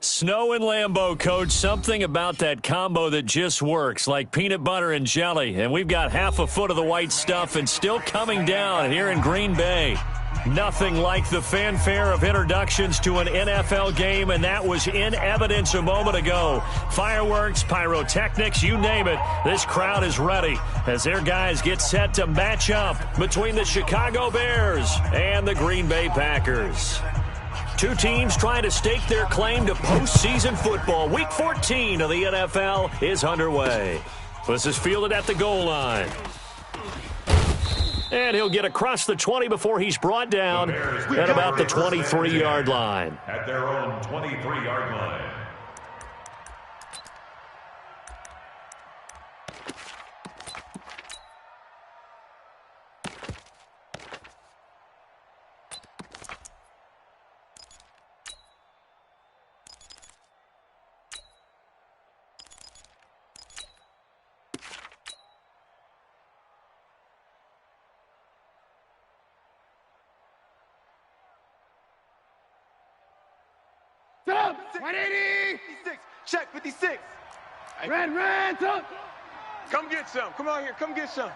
Snow and Lambeau, Coach. Something about that combo that just works, like peanut butter and jelly. And we've got half a foot of the white stuff and still coming down here in Green Bay. Nothing like the fanfare of introductions to an NFL game, and that was in evidence a moment ago. Fireworks, pyrotechnics, you name it. This crowd is ready as their guys get set to match up between the Chicago Bears and the Green Bay Packers. Two teams trying to stake their claim to postseason football. Week 14 of the NFL is underway. This is fielded at the goal line. And he'll get across the 20 before he's brought down at about the 23-yard line. At their own 23-yard line. Up, 180. 56. Check 56. Red, up. Come get some. Come on here. Come get some.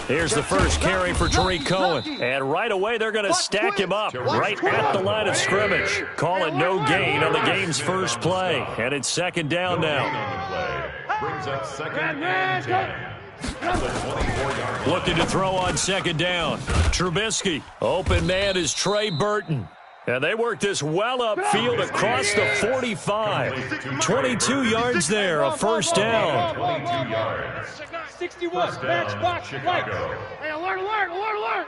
Here's the first carry for Tariq Cohen. And right away, they're going to stack him up right at the line of scrimmage. Call it no gain on the game's first play. And it's second down now. Brings up second and 10. Looking to throw on second down. Trubisky. Open man is Trey Burton. And they work this well upfield across the 45. 22 yards there, a first down. 22 yards. 61, match box, right. Hey, alert.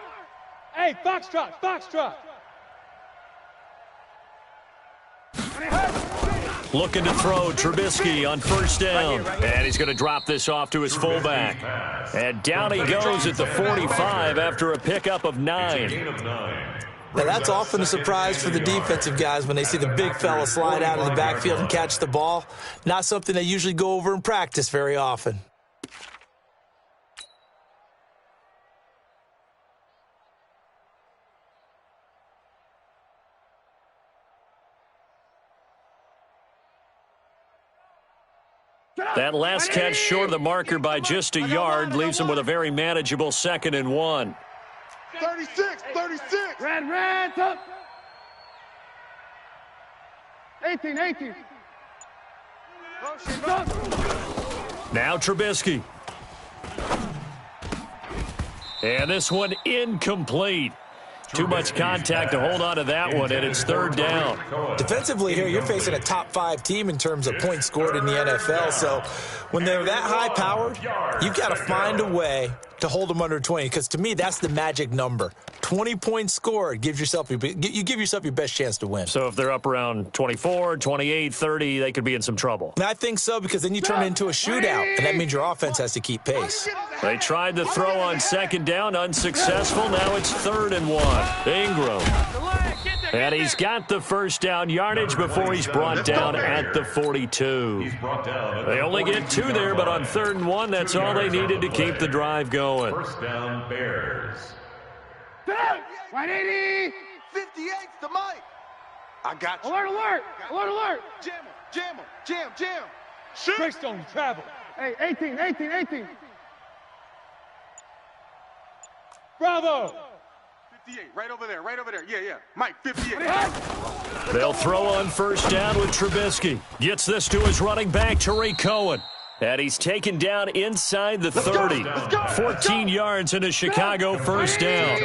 Hey, foxtrot. Looking to throw Trubisky on first down. And he's going to drop this off to his fullback. And down he goes at the 45 after a pickup of 9. Now, that's often a surprise for the defensive guys when they see the big fella slide out of the backfield and catch the ball. Not something they usually go over in practice very often. That last catch short of the marker by just a yard leaves him with a very manageable 2nd and 1. 36. Red, up. 18. Now Trubisky. And this one incomplete. Too much contact to hold on to that one, and it's third down. Defensively here, you're facing a top-5 team in terms of points scored in the NFL. So when they're that high-powered, you've got to find a way to hold them under 20, because to me, that's the magic number. 20 points scored, you give yourself your best chance to win. So if they're up around 24, 28, 30, they could be in some trouble. And I think so, because then you turn it into a shootout, and that means your offense has to keep pace. They tried to throw on second down, unsuccessful. Now it's 3rd and 1. Ingram. And he's got the first down yardage before he's brought down at the 42. They only get 2 there, but on 3rd and 1, that's all they needed to keep the drive going. First down, Bears. 180. 58's the mic. I got you. Alert. Jam. Shoot. Breakstone travel. Hey, 18. Bravo. 58, right over there. Yeah. Mike, 58. They'll throw on first down with Trubisky. Gets this to his running back, Tariq Cohen. And he's taken down inside the 30. 14 yards in a Chicago first down.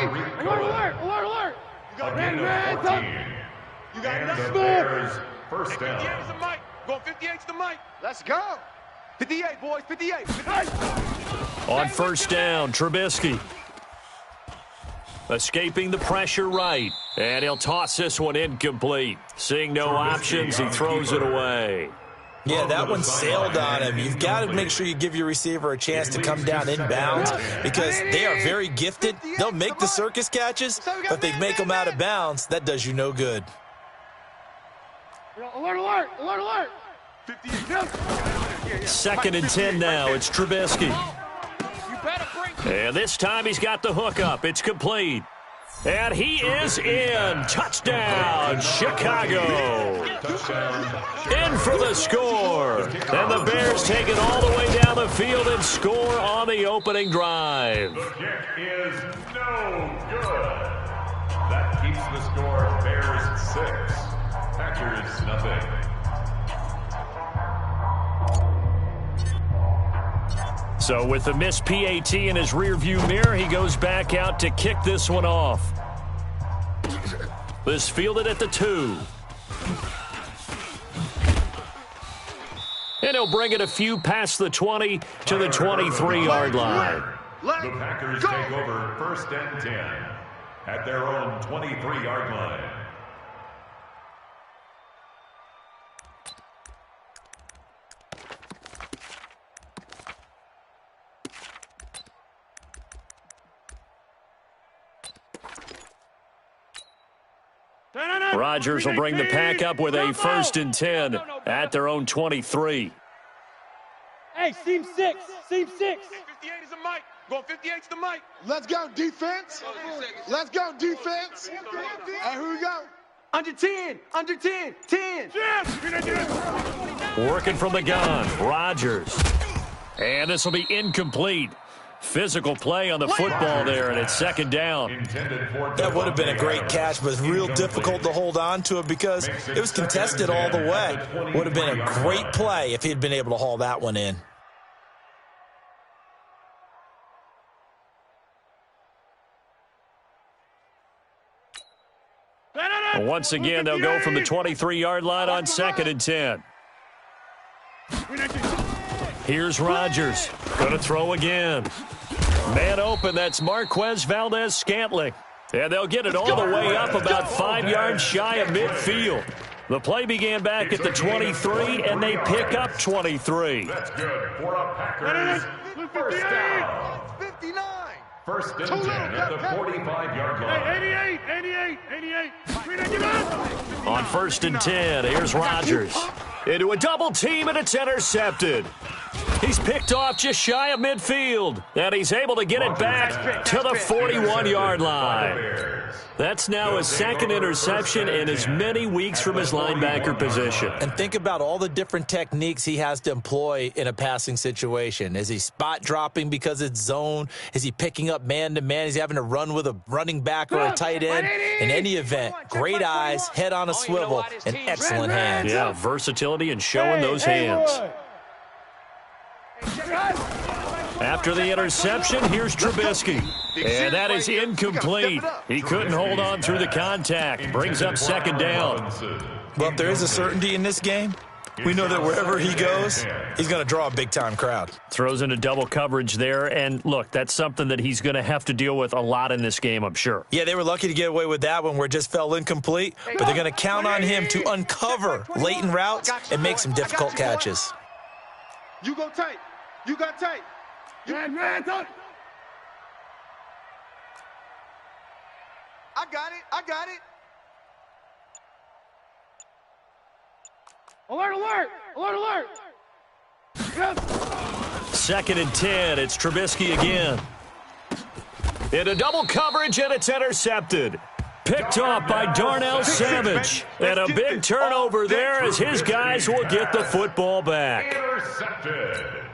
Alert. You got And it. the Bears first 58's down. the mic. Going 58's the mic. Let's go. 58, boys. 58. On first down, Trubisky. Escaping the pressure right. And he'll toss this one incomplete. Seeing no options, he throws it away. Yeah, that one sailed on him. You've got to make sure you give your receiver a chance to come down inbounds, because they are very gifted. They'll make the circus catches, but if they make them out of bounds, that does you no good. Alert. 58. 2nd and 10 now. It's Trubisky. And this time he's got the hook up. It's complete. And he is in. Touchdown, Chicago. In for the score. And the Bears take it all the way down the field and score on the opening drive. The kick is no good. That keeps the score Bears 6, Packers nothing. So with the missed PAT in his rearview mirror, he goes back out to kick this one off. This fielded at the 2. And he'll bring it a few past the 20 to the 23-yard line. The Packers take over 1st and 10 at their own 23-yard line. Rodgers will bring the Pack up with a 1st and 10 at their own 23. Hey, seam 6. Seam 6. 58 is the mic. Going 58 to the mic. Let's go, defense. Let's go, defense. Hey, here we go. Under 10. Under 10. 10. Working from the gun, Rodgers. And this will be incomplete. Physical play on the football there, and it's 2nd down. That would have been a great catch, but real difficult to hold on to it because it was contested all the way. Would have been a great play if he had been able to haul that one in. Once again, they'll go from the 23-yard line on 2nd and 10. Here's Rodgers. Going to throw again. Man open, that's Marquez Valdez-Scantling. And they'll get it all the way up about 5 yards shy of midfield. The play began back at the 23, and they pick up 23. That's good for a Packers 1st down. 59. 1st and 10 at the 45-yard line. 88. On 1st and 10, here's Rodgers. Into a double team, and it's intercepted. He's picked off just shy of midfield, and he's able to get it back to the 41-yard line. That's now his 2nd interception in as many weeks from his linebacker position. And think about all the different techniques he has to employ in a passing situation. Is he spot dropping because it's zone? Is he picking up man-to-man? Is he having to run with a running back or a tight end? In any event, great eyes, head on a swivel, and excellent hands. Yeah, versatility and showing those hands. After the interception, here's Trubisky. And that is incomplete. He couldn't hold on through the contact. Brings up 2nd down. Well, if there is a certainty in this game, we know that wherever he goes, he's going to draw a big-time crowd. Throws into double coverage there. And, look, that's something that he's going to have to deal with a lot in this game, I'm sure. Yeah, they were lucky to get away with that one where it just fell incomplete. But they're going to count on him to uncover latent routes and make some difficult catches. You go tight. You got tight. Man, I got it. Alert. Yes. 2nd and 10. It's Trubisky again. Into double coverage, and it's intercepted. Picked off by Darnell Savage. And a big turnover there as his guys will get the football back. Intercepted.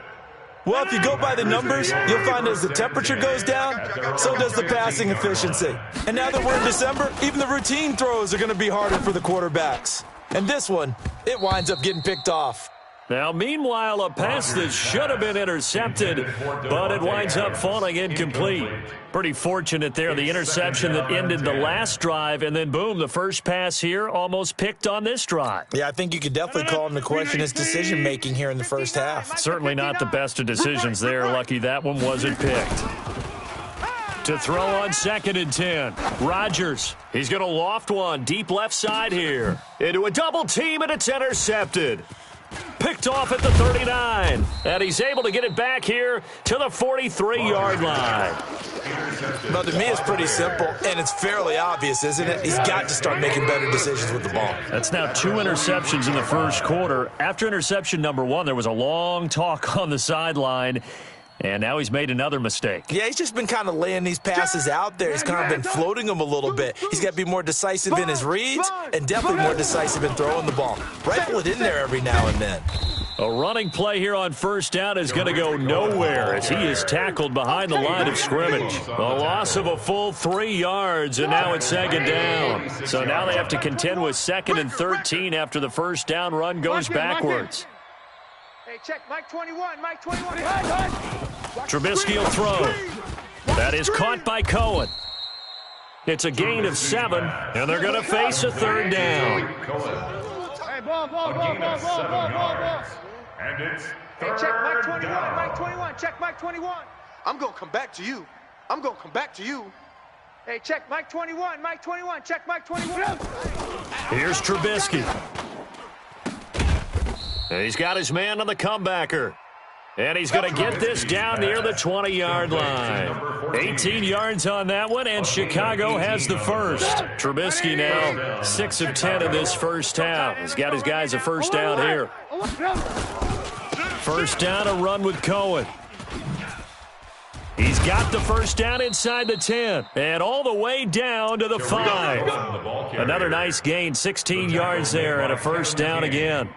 Well, if you go by the numbers, you'll find as the temperature goes down, so does the passing efficiency. And now that we're in December, even the routine throws are going to be harder for the quarterbacks. And this one, it winds up getting picked off. Now, meanwhile, a pass that should have been intercepted, but it winds up falling incomplete. Pretty fortunate there, the interception that ended the last drive, and then, boom, the first pass here almost picked on this drive. Yeah, I think you could definitely call into question his decision-making here in the first half. Certainly not the best of decisions there. Lucky that one wasn't picked. To throw on 2nd and 10. Rodgers, he's going to loft one deep left side here. Into a double team, and it's intercepted. Picked off at the 39, and he's able to get it back here to the 43-yard line. Well, to me, it's pretty simple, and it's fairly obvious, isn't it? He's got to start making better decisions with the ball. That's now 2 interceptions in the first quarter. After interception number 1, there was a long talk on the sideline. And now he's made another mistake. Yeah, he's just been kind of laying these passes out there. He's kind of been floating them a little bit. He's got to be more decisive in his reads and definitely more decisive in throwing the ball. Rifle it in there every now and then. A running play here on first down is going to go nowhere as he is tackled behind the line of scrimmage. A loss of a full 3 yards, and now it's second down. So now they have to contend with 2nd and 13 after the first down run goes backwards. Hey, check. Mike 21. Mike 21. Trubisky will throw. That is caught by Cohen. It's a gain of 7, and they're going to face a third down. Hey, ball. And it's Hey, check Mike 21. Mike 21. Check Mike 21. I'm going to come back to you. I'm going to come back to you. Hey, check Mike 21. Mike 21. Check Mike 21. Here's Trubisky. And he's got his man on the comebacker. And he's going to get this down near the 20-yard line. 18 yards on that one, and Chicago has the first. Trubisky now 6 of 10 in this first half. He's got his guys a first down here. First down, a run with Cohen. He's got the first down inside the 10 and all the way down to the 5. Another nice gain, 16 yards there, and a first down again.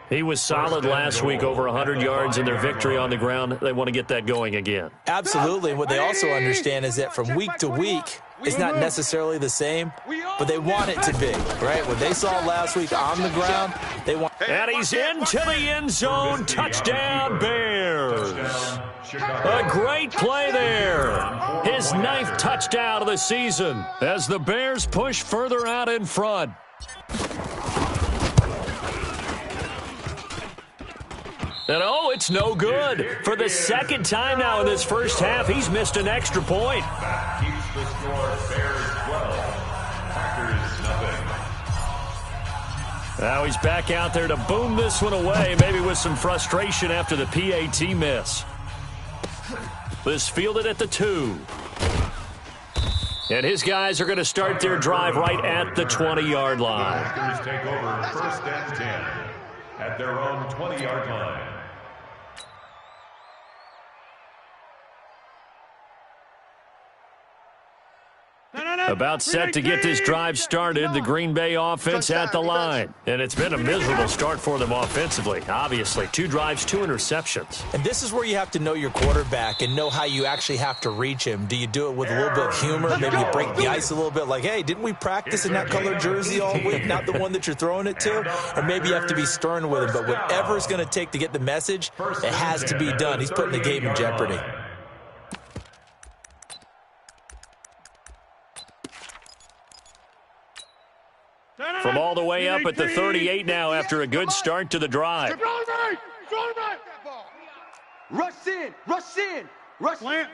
He was solid last week, over 100 yards in their victory on the ground. They want to get that going again. Absolutely. What they also understand is that from week to week, it's not necessarily the same, but they want it to be, right? What they saw last week on the ground, they want. And he's into the end zone. Touchdown, Bears. A great play there. His 9th touchdown of the season as the Bears push further out in front. And oh, it's no good. For the second time now in this first half, he's missed an extra point. That keeps the score Bears 12, Packers nothing. Now he's back out there to boom this one away, maybe with some frustration after the PAT miss. This fielded at the 2. And his guys are going to start their drive right at the 20-yard line. Packers take over first and 10 at their own 20-yard line. About set to get this drive started, the Green Bay offense at the line. And it's been a miserable start for them offensively, obviously. 2 drives, 2 interceptions. And this is where you have to know your quarterback and know how you actually have to reach him. Do you do it with a little bit of humor? Maybe you break the ice a little bit like, hey, didn't we practice in that colored jersey all week, not the one that you're throwing it to? Or maybe you have to be stern with him. But whatever it's going to take to get the message, it has to be done. He's putting the game in jeopardy. From all the way up at the 38 now after a good start to the drive. Rush in. Rush in. Rush in.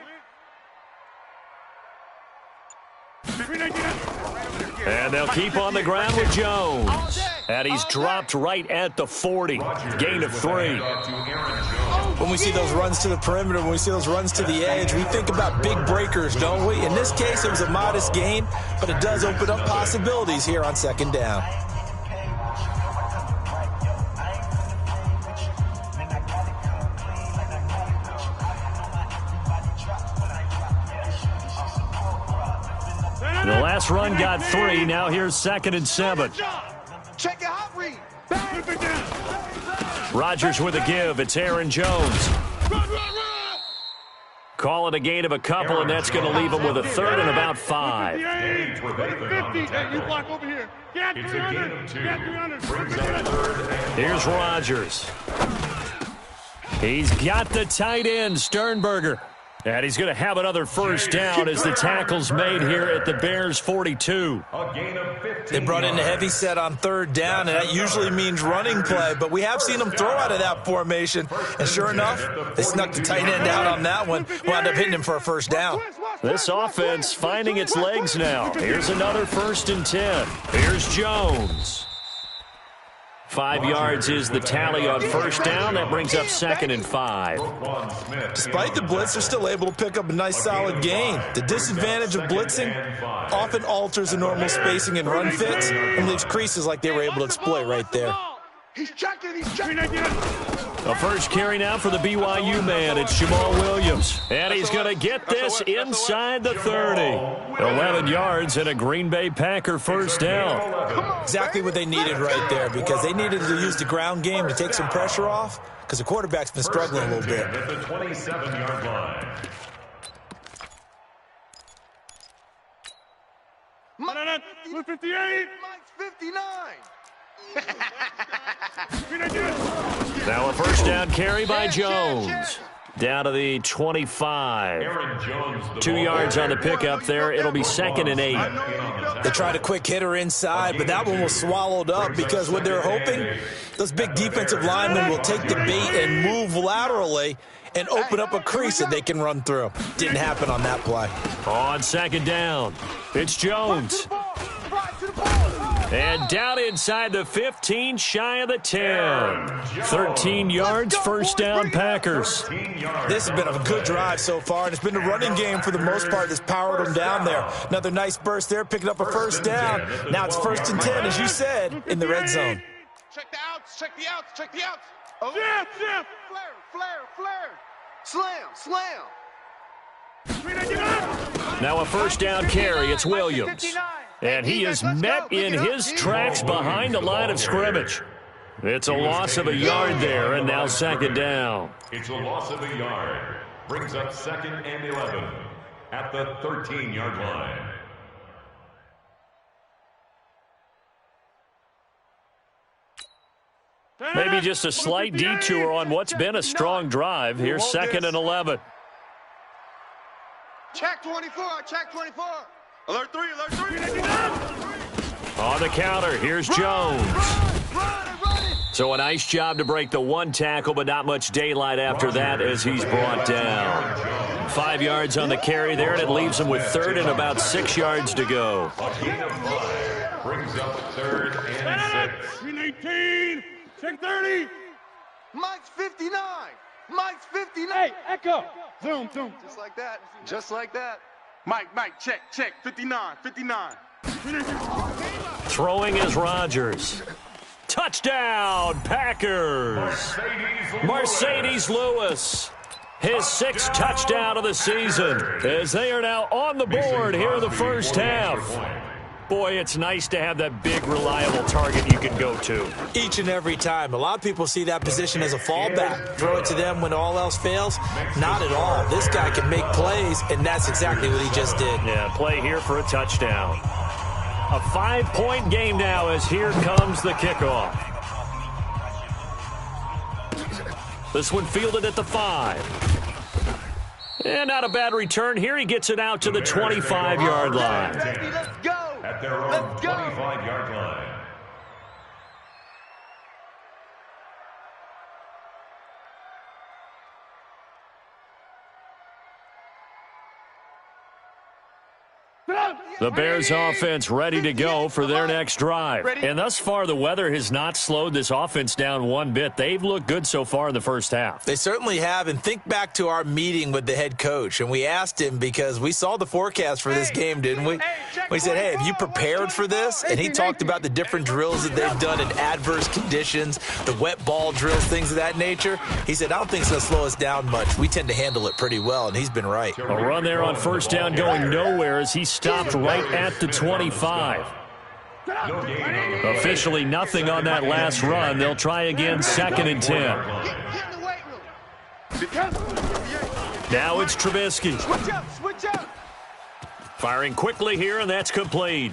And they'll keep on the ground with Jones. And he's dropped right at the 40. Gain of 3. When we see those runs to the perimeter, when we see those runs to the edge, we think about big breakers, don't we? In this case, it was a modest gain, but it does open up possibilities here on second down. The last run got 3. Now here's 2nd and 7. Check your hot read. Rodgers with a give. It's Aaron Jones. Call it a gain of a couple, and that's going to leave him with a 3rd and about 5. Hey, you block over here. Get 300. Get 300. Here's Rodgers. He's got the tight end, Sternberger. And he's going to have another first down as the tackle's made here at the Bears 42. They brought in a heavy set on 3rd down, and that usually means running play, but we have seen them throw out of that formation. And sure enough, they snuck the tight end out on that one, wound up hitting him for a first down. This offense finding its legs now. Here's another 1st and 10. Here's Jones. 5 yards is the tally on first down. That brings up 2nd and 5. Despite the blitz, they're still able to pick up a nice solid gain. The disadvantage of blitzing often alters the normal spacing and run fits and leaves creases like they were able to exploit right there. He's checking. The first carry now for the BYU man. It's Jamal Williams. And he's going to get this inside the 30. 11 yards and a Green Bay Packer first down. Exactly what they needed right there, because they needed to use the ground game to take some pressure off, because the quarterback's been struggling a little bit. At the 27-yard line. Mike 58. Mike's 59. Now a first down carry by Jones. Down to the 25. 2 yards on the pickup there. It'll be 2nd and 8. They tried a quick hitter inside, but that one was swallowed up because what they're hoping, those big defensive linemen will take the bait and move laterally and open up a crease that they can run through. Didn't happen on that play. On 2nd down, it's Jones. And down inside the 15, shy of the 10. 13 yards, first down, Packers. This has been a good drive so far, and it's been a running game for the most part that's powered them down there. Another nice burst there, picking up a first down. Now it's 1st and 10, as you said, in the red zone. Check the outs. Check the outs. Oh. Jab. Flare. Slam. Now a first down carry, it's Williams. And he is met in his tracks behind the line of scrimmage. It's a loss of a yard there, and now 2nd down. It's a loss of a yard. Brings up 2nd and 11 at the 13-yard line. Maybe just a slight detour on what's been a strong drive. Here's 2nd and 11. Check 24. Alert 3. On the counter, here's Jones. So a nice job to break the one tackle, but not much daylight after that as he's brought down. 5 yards on the carry there, and it leaves him with 3rd and about 6 yards to go. A gain of 5 brings up 3rd and 6. 319. Check 30. Mike's 59. Hey, echo. Zoom. Just like that. Mike, check. 59. Throwing is Rodgers. Touchdown, Packers. Mercedes Lewis. His 6th touchdown of the season as they are now on the board here in the first half. Boy, it's nice to have that big, reliable target you can go to. Each and every time. A lot of people see that position as a fallback. Throw it to them when all else fails. Not at all. This guy can make plays, and that's exactly what he just did. Yeah, play here for a touchdown. A 5-point game now as here comes the kickoff. This one fielded at the 5. And not a bad return here. He gets it out to the 25-yard line. Let's go. At their own 25-yard line. The Bears offense ready to go for their next drive. And thus far, the weather has not slowed this offense down one bit. They've looked good so far in the first half. They certainly have. And think back to our meeting with the head coach. And we asked him, because we saw the forecast for this game, didn't we? We said, hey, have you prepared for this? And he talked about the different drills that they've done in adverse conditions, the wet ball drills, things of that nature. He said, I don't think it's going to slow us down much. We tend to handle it pretty well, and he's been right. A run there on first down going nowhere as he stopped right at the 25. Officially nothing on that last run. They'll try again, 2nd and 10. Now it's Trubisky. Switch up. Firing quickly here, and that's complete.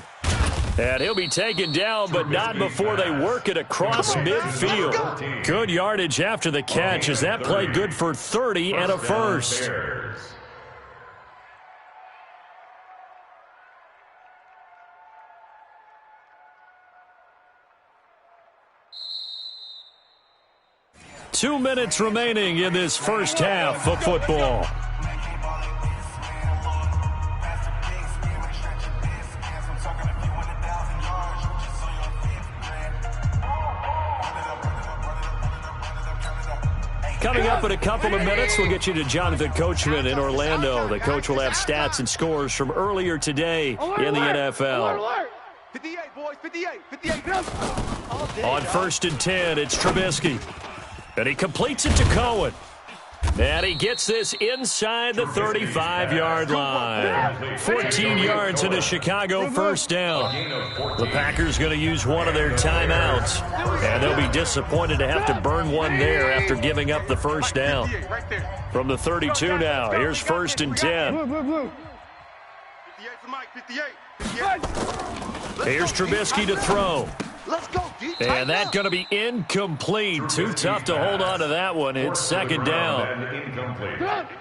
And he'll be taken down, but not before they work it across midfield. Good yardage after the catch as that play good for 30 and a first. 2 minutes remaining in this first half of football. Coming up in a couple of minutes, we'll get you to Jonathan Coachman in Orlando. The coach will have stats and scores from earlier today in the NFL. 58, boys, 58, 58. On 1st and 10, it's Trubisky. And he completes it to Cohen. And he gets this inside the 35-yard line. 14 yards and a Chicago first down. The Packers going to use one of their timeouts. And they'll be disappointed to have to burn one there after giving up the first down. From the 32 now, here's 1st and 10. Here's Trubisky to throw. Let's go, And that's going to be incomplete. Too tough to hold on to that one. It's 2nd down.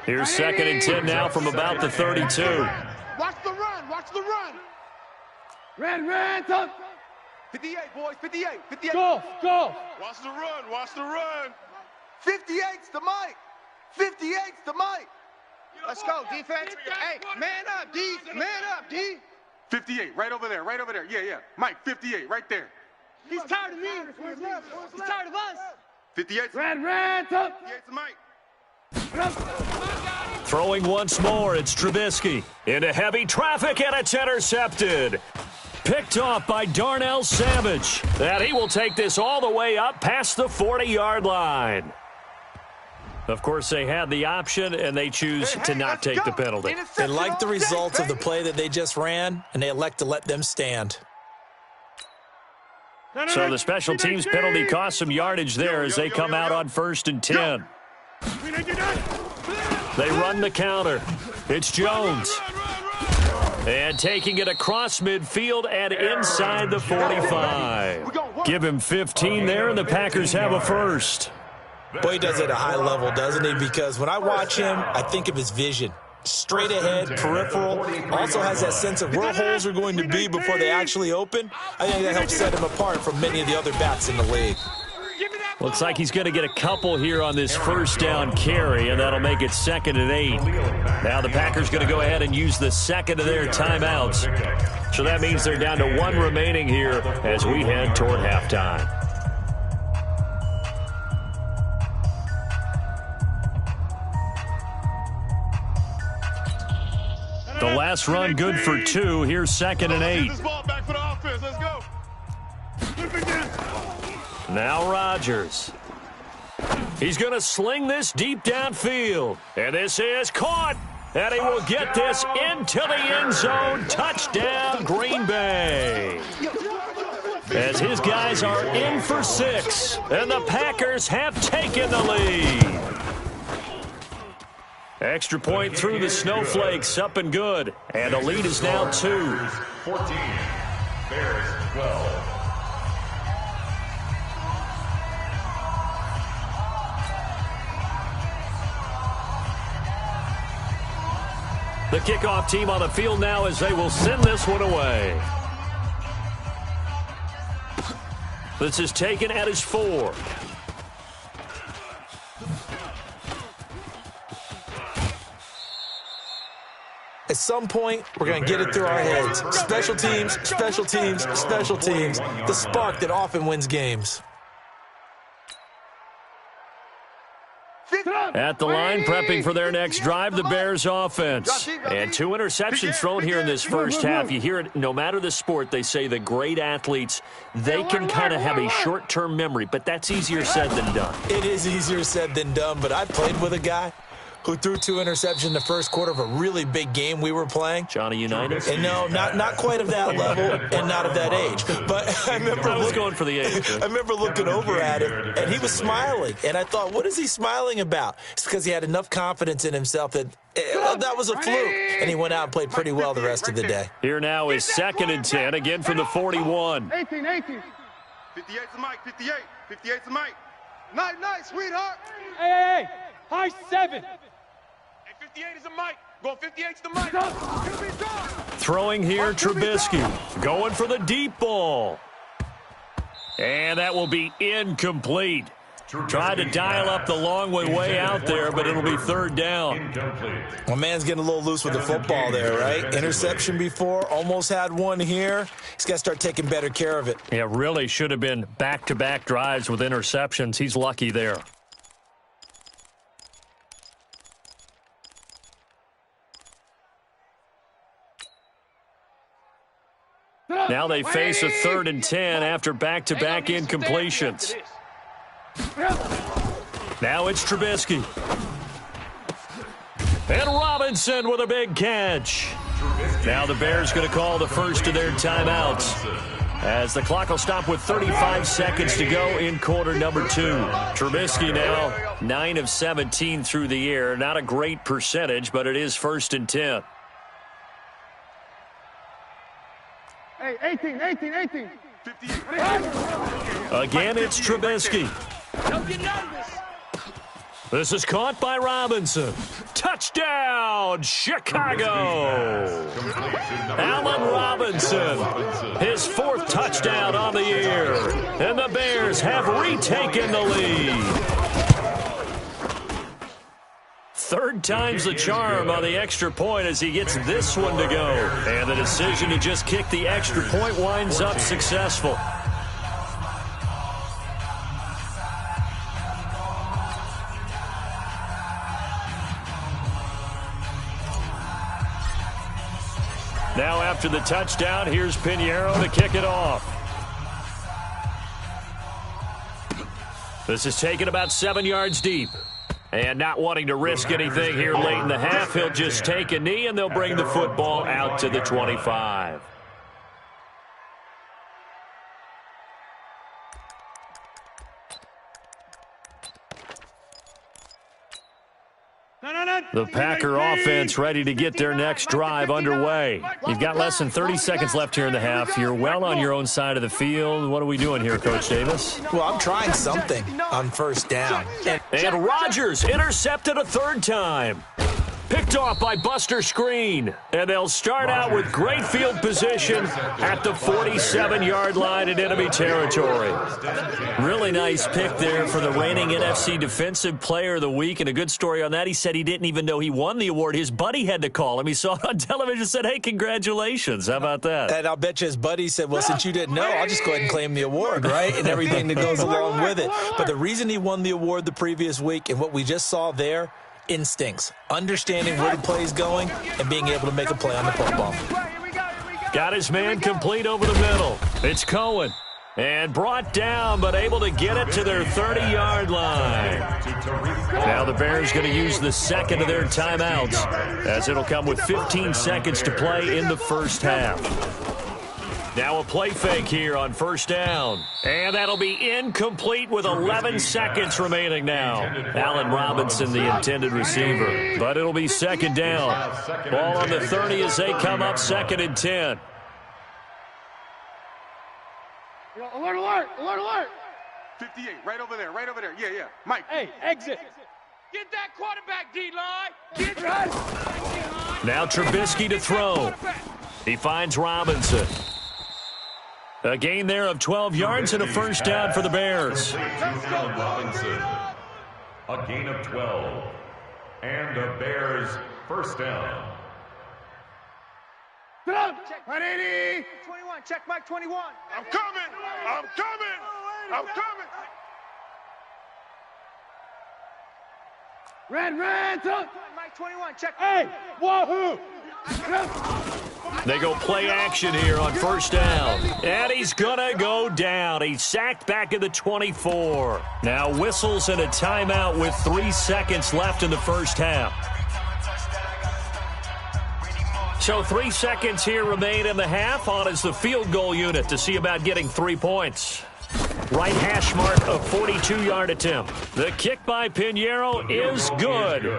Here's 2nd and 10 now from about the 32. Watch the run. Watch the run. Ran, top. 58, boys, 58, 58. Go. Watch the run. Watch the run. 58's the mic. 58's the mic. Let's go, defense. Hey, man up, D. Man up, D. 58, right over there. Yeah. Mike, 58, right there. He's tired of me. He's tired of us. 58. Ran, top. 58's Mike. Throwing once more, it's Trubisky. Into heavy traffic, and it's intercepted. Picked off by Darnell Savage. And he will take this all the way up past the 40-yard line. Of course, they had the option, and they choose to not take the penalty. They like the results of the play that they just ran, and they elect to let them stand. So the special teams penalty cost some yardage there as they come out on 1st and 10. They run the counter. It's Jones. And taking it across midfield and inside the 45. Give him 15 there, and the Packers have a first. Boy, he does it at a high level, doesn't he? Because when I watch him, I think of his vision. Straight ahead, peripheral, also has that sense of where holes are going to be before they actually open. I think that helps set him apart from many of the other backs in the league. Looks like he's going to get a couple here on this first down carry, and that'll make it 2nd and 8. Now the Packers going to go ahead and use the second of their timeouts. So that means they're down to 1 remaining here as we head toward halftime. The last run good for 2. Here's 2nd and 8. Now Rodgers. He's going to sling this deep downfield. And this is caught. And he will get this into the end zone. Touchdown, Green Bay. As his guys are in for 6. And the Packers have taken the lead. Extra point through the snowflakes, up and good. And the lead is now 2. 14, Bears 12. The kickoff team on the field now as they will send this one away. This is taken at his 4. At some point, we're going to get it through our heads. Special teams, special teams, special teams. The spark that often wins games. At the line, prepping for their next drive, the Bears offense. And 2 interceptions thrown here in this first half. You hear it, no matter the sport, they say the great athletes, they can kind of have a short-term memory, but that's easier said than done. It is easier said than done, but I played with a guy who threw 2 interceptions in the first quarter of a really big game we were playing. Johnny Unitas? And no, not quite of that level and not of that age. But I remember I was going for the age. I remember looking over at him, and he was smiling. And I thought, what is he smiling about? It's because he had enough confidence in himself that that was a fluke. And he went out and played pretty well the rest of the day. Here now is 2nd and 10, again from the 41. 18. 58's the Mike. 58's the Mike. Night, sweetheart. Hey. High 7. 58 is the Mike. Going 58's the Mike. Throwing here, Trubisky. Going for the deep ball. And that will be incomplete. Tried to dial up the long way out there, but it'll be 3rd down. My man's getting a little loose with the football there, right? Interception before, almost had one here. He's got to start taking better care of it. Yeah, really should have been back-to-back drives with interceptions. He's lucky there. Now they face a 3rd and 10 after back-to-back incompletions. Now it's Trubisky. And Robinson with a big catch. Now the Bears going to call the first of their timeouts, as the clock will stop with 35 seconds to go in quarter number 2. Trubisky now 9 of 17 through the air. Not a great percentage, but it is 1st and 10. Hey, 18. Again, it's Trubisky. Don't get nervous. This is caught by Robinson. Touchdown, Chicago! Allen Robinson, his 4th touchdown on the year. And the Bears have retaken the lead. 3rd time's the charm on the extra point as he gets this one to go. And the decision to just kick the extra point winds up successful. Now after the touchdown, here's Pinheiro to kick it off. This is taken about 7 yards deep. And not wanting to risk anything here late in the half, he'll just take a knee and they'll bring the football out to the 25. The Packer offense ready to get their next drive underway. You've got less than 30 seconds left here in the half. You're well on your own side of the field. What are we doing here, Coach Davis? Well, I'm trying something on 1st down. And Rodgers intercepted a 3rd time. Picked off by Buster Screen. And they'll start out with great field position at the 47-yard line in enemy territory. Really nice pick there for the reigning NFC Defensive Player of the Week. And a good story on that, he said he didn't even know he won the award. His buddy had to call him. He saw it on television and said, hey, congratulations. How about that? And I'll bet you his buddy said, well, since you didn't know, I'll just go ahead and claim the award, right? And everything that goes along with it. But the reason he won the award the previous week and what we just saw there, instincts, understanding where the play is going, and being able to make a play on the football. Got his man complete over the middle. It's Cohen. And brought down, but able to get it to their 30-yard line. Now the Bears going to use the 2nd of their timeouts, as it'll come with 15 seconds to play in the 1st half. Now a play fake here on 1st down. And that'll be incomplete with 11 seconds remaining now. Allen Robinson, the intended receiver. But it'll be 2nd down. Ball on the 30 as they come up 2nd and 10. Alert, alert, alert, alert. 58, right over there. Yeah. Mike. Hey, exit. Get that quarterback, D-line. Get right. Now Trubisky to throw. He finds Robinson. A gain there of 12 yards and a 1st down for the Bears. Robinson. A gain of 12. And the Bears 1st down. Check 180. 21, check Mike 21. I'm coming. Red, up. Mike 21, check. Hey, wahoo. They go play action here on 1st down. And he's going to go down. He's sacked back at the 24. Now whistles and a timeout with 3 seconds left in the 1st half. So 3 seconds here remain in the half. On is the field goal unit to see about getting 3 points. Right hash mark of 42-yard attempt. The kick by Pinheiro is good.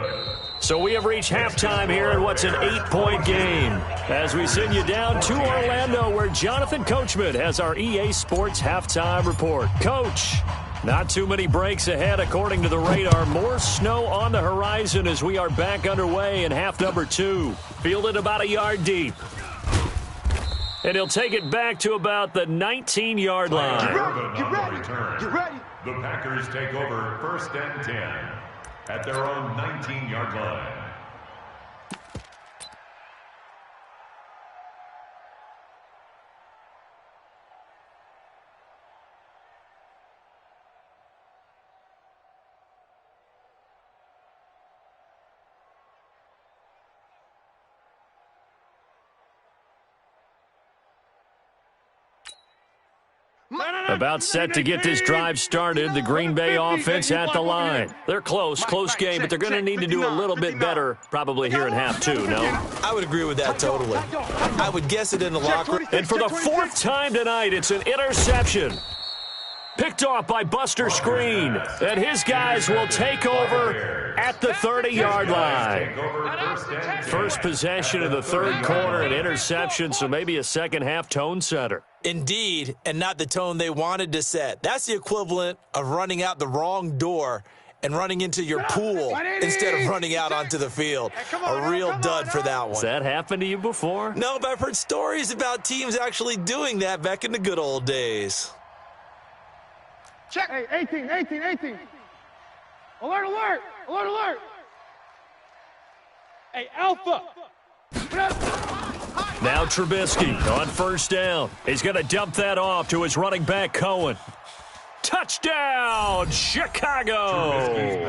So we have reached halftime here in what's an 8-point game. As we send you down to Orlando, where Jonathan Coachman has our EA Sports halftime report. Coach, not too many breaks ahead according to the radar. More snow on the horizon as we are back underway in half number 2. Fielded about a yard deep. And he'll take it back to about the 19-yard line. Get ready. The Packers take over 1st and 10 at their own 19-yard line. About set to get this drive started, the Green Bay offense at the line. They're close game, but they're going to need to do a little bit better probably here in half two, no? I would agree with that totally. I would guess it in the locker room. And for the fourth time tonight, it's an interception. Picked off by Buster Skrine, and his guys will take over at the 30-yard line. First possession of the third quarter, an interception, so maybe a second-half tone setter. Indeed, and not the tone they wanted to set. That's the equivalent of running out the wrong door and running into your pool instead of running out onto the field. A real dud for that one. Has that happened to you before? No, but I've heard stories about teams actually doing that back in the good old days. Check. Hey, 18. Alert. Hey, Alpha. Now Trubisky on first down. He's going to dump that off to his running back, Cohen. Touchdown, Chicago!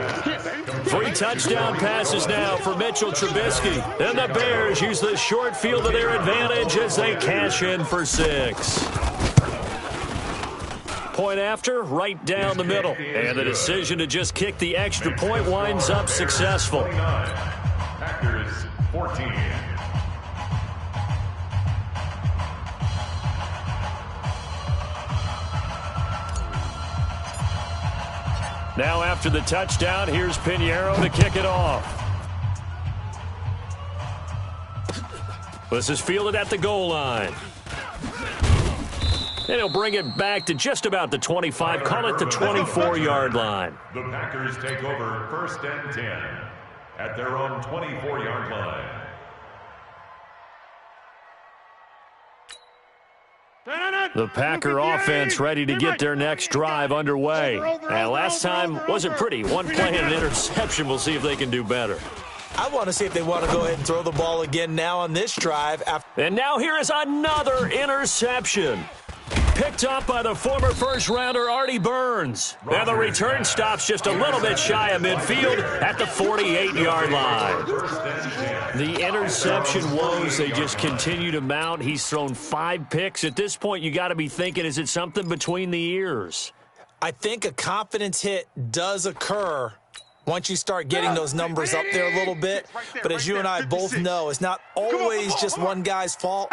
3 touchdown passes now for Mitchell Trubisky. And the Bears use the short field to their advantage as they cash in for 6. Point after, right down the middle. And the decision to just kick the extra point winds up successful. Packers 14. Now after the touchdown, here's Pinheiro to kick it off. This is fielded at the goal line. And he'll bring it back to just about the 25, call it the 24-yard line. The Packers take over 1st and 10 at their own 24-yard line. The Packer offense ready to get their next drive underway. And last time wasn't pretty. One play and an interception. We'll see if they can do better. I want to see if they want to go ahead and throw the ball again now on this drive. And now here is another interception. Picked up by the former first-rounder Artie Burns. And the return stops just a little bit shy of midfield at the 48-yard line. The interception woes, they just continue to mount. He's thrown 5 picks. At this point, you got to be thinking, is it something between the ears? I think a confidence hit does occur once you start getting those numbers up there a little bit. But as you and I both know, it's not always just one guy's fault.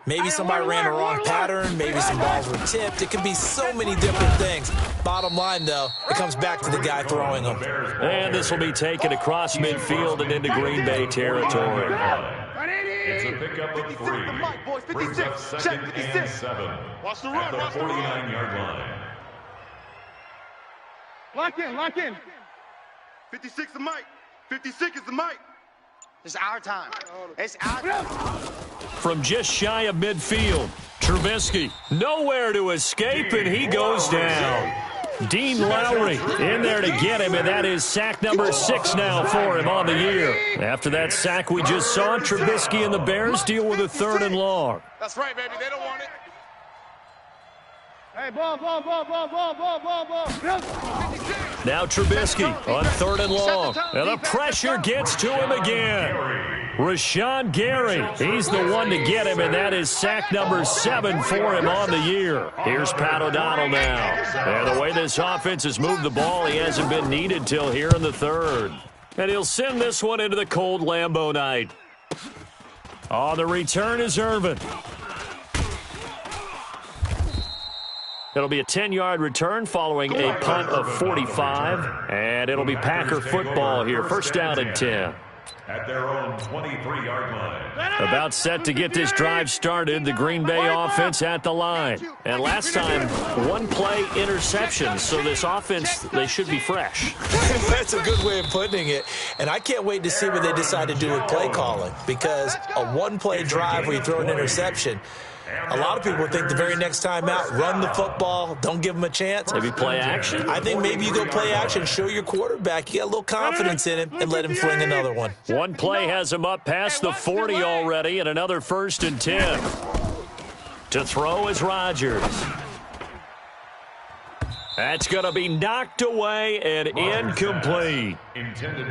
Maybe somebody ran a wrong pattern. Maybe some balls were tipped. It can be so many different things. Bottom line, though, it comes back to the guy throwing them. And this will be taken across midfield and into Green Bay territory. It's a pickup of 3. Brings up 2nd and 7 at the 49-yard line. Lock in. 56 is the mic. 56 is the mic. It's our time. It's our time. From just shy of midfield, Trubisky nowhere to escape, and he goes down. Dean Lowry in there to get him, and that is sack number 6 now for him on the year. After that sack we just saw, Trubisky and the Bears deal with a 3rd and long. That's right, baby. They don't want it. Hey, ball. Now Trubisky on 3rd and long. And the pressure gets to him again. Rashawn Gary, he's the one to get him, and that is sack number 7 for him on the year. Here's Pat O'Donnell now. And the way this offense has moved the ball, he hasn't been needed till here in the 3rd. And he'll send this one into the cold Lambeau night. On the return is Irvin. It'll be a 10-yard return following a punt of 45, and it'll be Packer football here. 1st down and 10. At their own 23-yard line. About set to get this drive started, the Green Bay offense at the line. And last time, 1-play interception, so this offense, they should be fresh. That's a good way of putting it. And I can't wait to see what they decide to do with play calling, because a 1-play drive where you throw an interception, a lot of people think the very next time out, run the football, don't give them a chance. Maybe play action? I think maybe you go play action, show your quarterback you got a little confidence in him, and let him fling another one. 1 play has him up past the 40 already, and another 1st and 10. To throw is Rodgers. That's going to be knocked away and incomplete.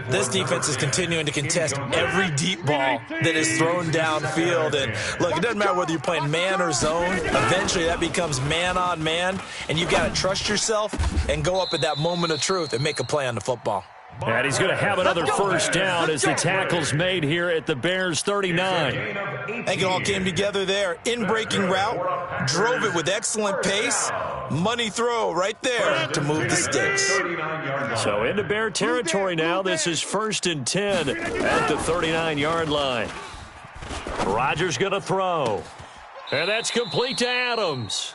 This defense is continuing to contest every deep ball that is thrown downfield. And look, it doesn't matter whether you're playing man or zone. Eventually that becomes man on man, and you've got to trust yourself and go up at that moment of truth and make a play on the football. And he's going to have another first down as the tackle's made here at the Bears 39. I think it all came together there. In-breaking route, drove it with excellent pace. Money throw right there to move the sticks. So into Bear territory now. This is 1st and 10 at the 39-yard line. Rodgers going to throw. And that's complete to Adams.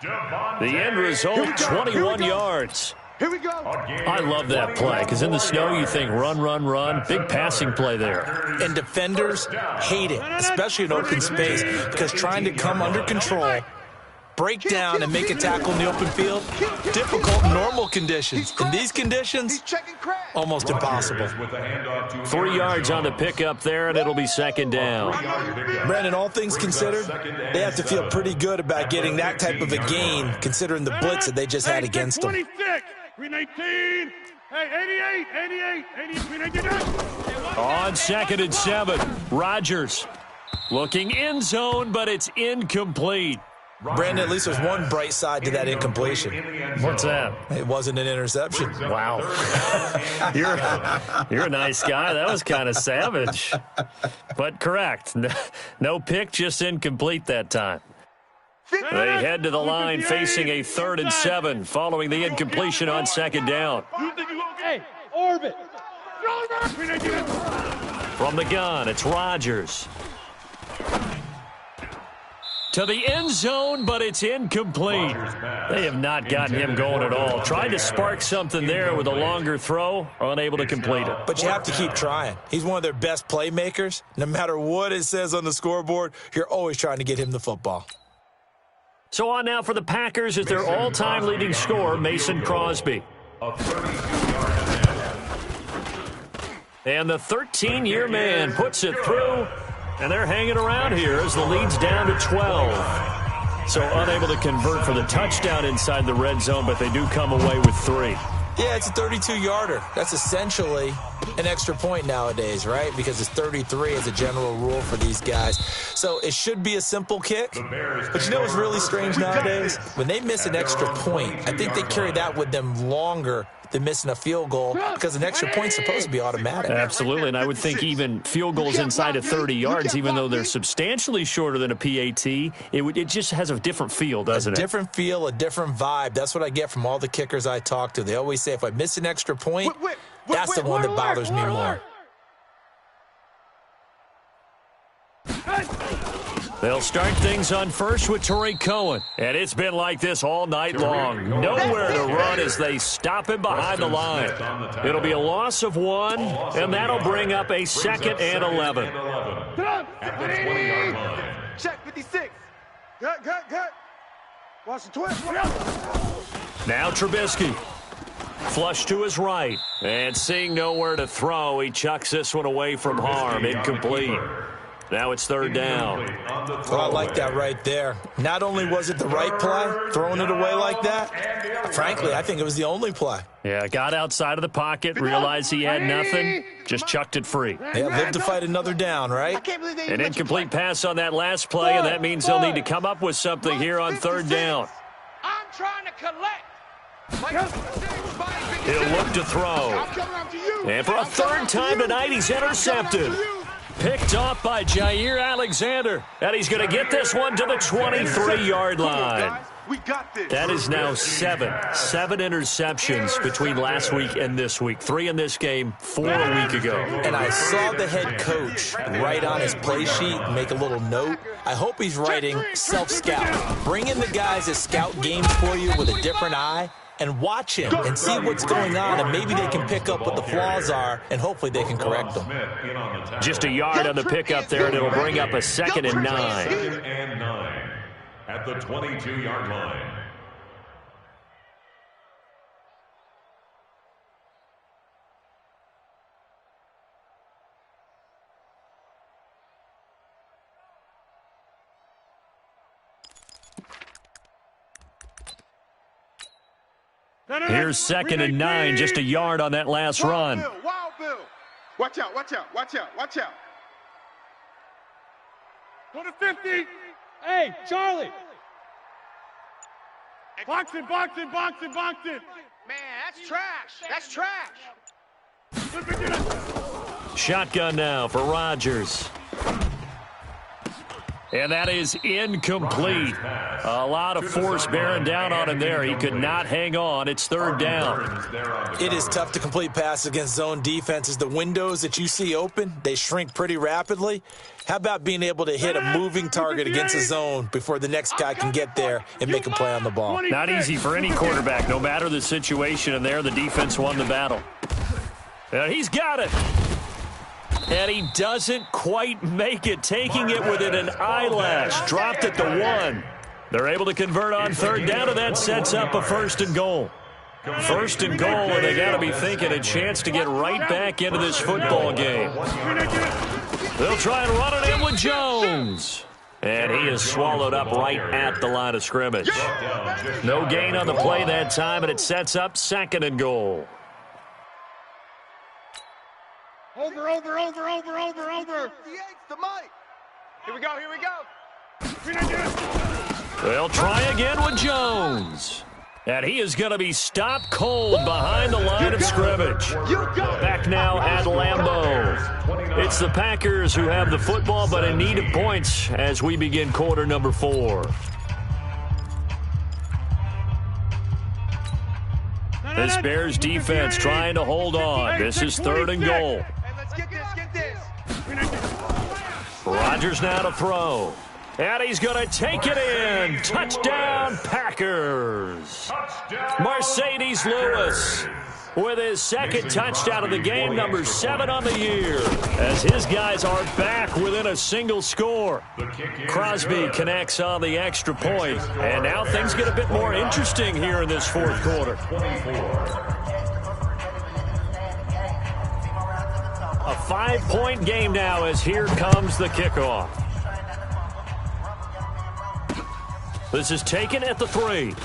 The end result, 21 yards. Here we go. I love that play because in the snow you think run, run, run. Big passing play there. And defenders hate it, especially in open space, because trying to come under control, break down, and make a tackle in the open field, difficult in normal conditions. In these conditions, almost impossible. 3 yards on the pickup there, and it'll be 2nd down. Brandon, all things considered, they have to feel pretty good about getting that type of a gain, considering the blitz that they just had against them. 319. Hey, 88, 399. On 2nd and 7, Rodgers looking end zone, but it's incomplete. Brandon, at least there's one bright side to that incompletion. What's that? It wasn't an interception. Wow. You're a nice guy. That was kind of savage. But correct. No pick, just incomplete that time. They head to the line facing a 3rd and 7 following the incompletion on 2nd down. Hey, orbit. From the gun, it's Rodgers. To the end zone, but it's incomplete. They have not gotten him going at all. Tried to spark something there with a longer throw, unable to complete it. But you have to keep trying. He's one of their best playmakers. No matter what it says on the scoreboard, you're always trying to get him the football. So on now for the Packers is their all-time leading scorer, Mason Crosby. And the 13-year man puts it through, and they're hanging around here as the lead's down to 12. So unable to convert for the touchdown inside the red zone, but they do come away with 3. Yeah, it's a 32-yarder. That's essentially an extra point nowadays, right? Because it's 33 as a general rule for these guys. So it should be a simple kick. But you know what's really strange nowadays? When they miss an extra point, I think they carry that with them longer than missing a field goal because an extra point's supposed to be automatic. Absolutely, and I would think even field goals inside of 30 yards, even though they're substantially shorter than a PAT, it just has a different feel, doesn't it? A different feel, a different vibe. That's what I get from all the kickers I talk to. They always say if I miss an extra point, that's the one that bothers me more. They'll start things on first with Torrey Cohen. And it's been like this all night long. Nowhere to run as they stop him behind the line. It'll be a loss of 1, and that'll bring up a 2nd and 11. Check 56. Good. Watch the twist. Now Trubisky. Flush to his right. And seeing nowhere to throw, he chucks this one away from harm. Incomplete. Now it's 3rd down. Well, I like that right there. Not only was it the right play, throwing it away like that, frankly, I think it was the only play. Yeah, got outside of the pocket, realized he had nothing, just chucked it free. Yeah, live to fight another down, right? An incomplete pass on that last play, and that means they'll need to come up with something here on 3rd down. I'm trying to collect. He'll look to throw. And for a 3rd time tonight, he's intercepted. Picked off by Jair Alexander. And he's going to get this one to the 23-yard line. That is now 7 interceptions between last week and this week. 3 in this game, 4 a week ago. And I saw the head coach write on his play sheet, make a little note. I hope he's writing self-scout. Bring in the guys that scout games for you with a different eye and watch him and see what's going on, and maybe they can pick up what the flaws are, and hopefully they can correct them. Just a yard on the pickup there, and it'll bring up a 2nd and 9. 2nd and 9 at the 22-yard line. Here's 2nd and 9, just a yard on that last run. Wild Bill. Watch out, watch out, watch out, watch out. Go to 50. Hey, Charlie. Box it, box it, box it, box it. Man, that's trash. That's trash. Shotgun now for Rodgers. And that is incomplete. A lot of force bearing down on him there. He could not hang on. It's 3rd down. It is tough to complete passes against zone defenses. The windows that you see open, they shrink pretty rapidly. How about being able to hit a moving target against a zone before the next guy can get there and make a play on the ball? Not easy for any quarterback. No matter the situation, and there the defense won the battle. And he's got it. And he doesn't quite make it, taking it within an eyelash. Dropped at the 1. They're able to convert on 3rd down, and that sets up a 1st and goal. 1st and goal, and they got to be thinking a chance to get right back into this football game. They'll try and run it in with Jones. And he is swallowed up right at the line of scrimmage. No gain on the play that time, and it sets up 2nd and goal. Over. The mic. Here we go, here we go. They'll try again with Jones. And he is going to be stopped cold behind the line of scrimmage. Back now at Lambeau. It's the Packers who have the football, but in need of points as we begin quarter number 4. This Bears defense trying to hold on. This is 3rd and goal. Hey, let's get this. Rodgers now to throw. And he's going to take it in. Touchdown, Packers. Mercedes Lewis with his 2nd touchdown of the game, number 7 on the year, as his guys are back within a single score. Crosby connects on the extra point, and now things get a bit more interesting here in this 4th quarter. A 5-point game now as here comes the kickoff. This is taken at the 3.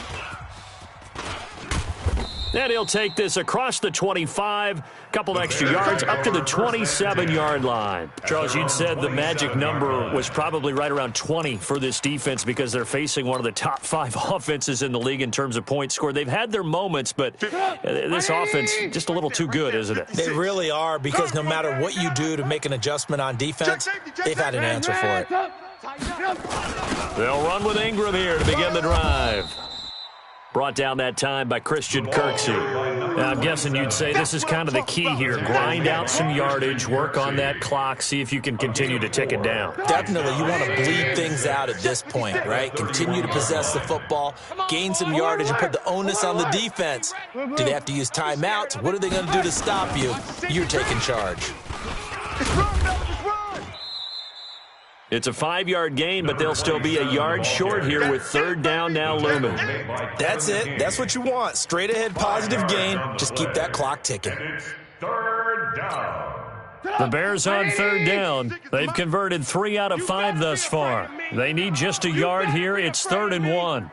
And he'll take this across the 25, couple extra yards, up to the 27-yard line. Charles, you'd said the magic number was probably right around 20 for this defense because they're facing one of the top 5 offenses in the league in terms of points scored. They've had their moments, but this offense just a little too good, isn't it? They really are, because no matter what you do to make an adjustment on defense, they've had an answer for it. They'll run with Ingram here to begin the drive. Brought down that time by Christian Kirksey. Now, I'm guessing you'd say this is kind of the key here. Grind out some yardage, work on that clock, see if you can continue to tick it down. Definitely. You want to bleed things out at this point, right? Continue to possess the football, gain some yardage, and put the onus on the defense. Do they have to use timeouts? What are they going to do to stop you? You're taking charge. It's a 5-yard gain, but they'll still be a yard short here with 3rd down now looming. That's it. That's what you want. Straight ahead positive gain. Just keep that clock ticking. 3rd down. The Bears on 3rd down. They've converted 3 out of 5 thus far. They need just a yard here. It's 3rd and 1.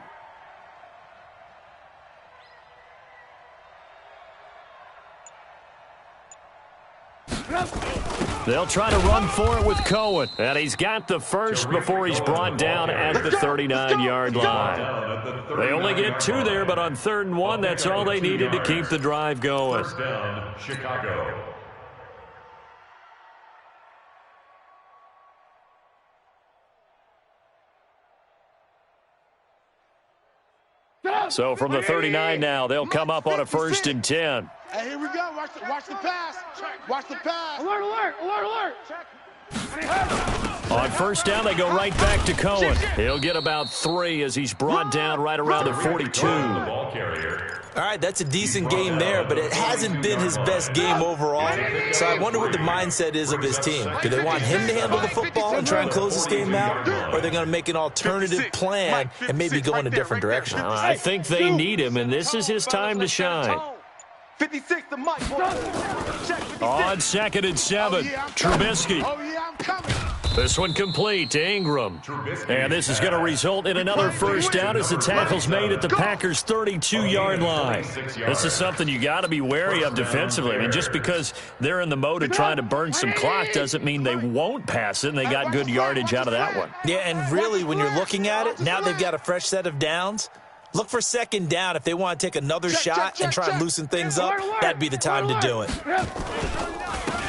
They'll try to run for it with Cohen. And he's got the first before he's brought down at the 39-yard line. They only get 2 there, but on 3rd and 1, that's all they needed to keep the drive going. First down, Chicago. So from the 39 now, they'll come up on a 1st and 10. Hey, here we go. Watch the pass. Watch the pass. Alert. On 1st down, they go right back to Cohen. He'll get about 3 as he's brought down right around the 42. Ball carrier. All right, that's a decent game there, but it hasn't been his best game overall. So I wonder what the mindset is of his team. Do they want him to handle the football and try and close this game out? Or are they going to make an alternative plan and maybe go in a different direction? I think they need him, and this is his time to shine. 56, the mic. On 2nd and 7, Trubisky. Oh, yeah, I'm coming. This one complete to Ingram. And this is going to result in another first down as the tackle's made at the Packers' 32-yard line. This is something you got to be wary of defensively. I mean, just because they're in the mode of trying to burn some clock doesn't mean they won't pass it, and they got good yardage out of that one. Yeah, and really, when you're looking at it, now they've got a fresh set of downs. Look for second down. If they want to take another shot and try and loosen things up, that'd be the time to do it.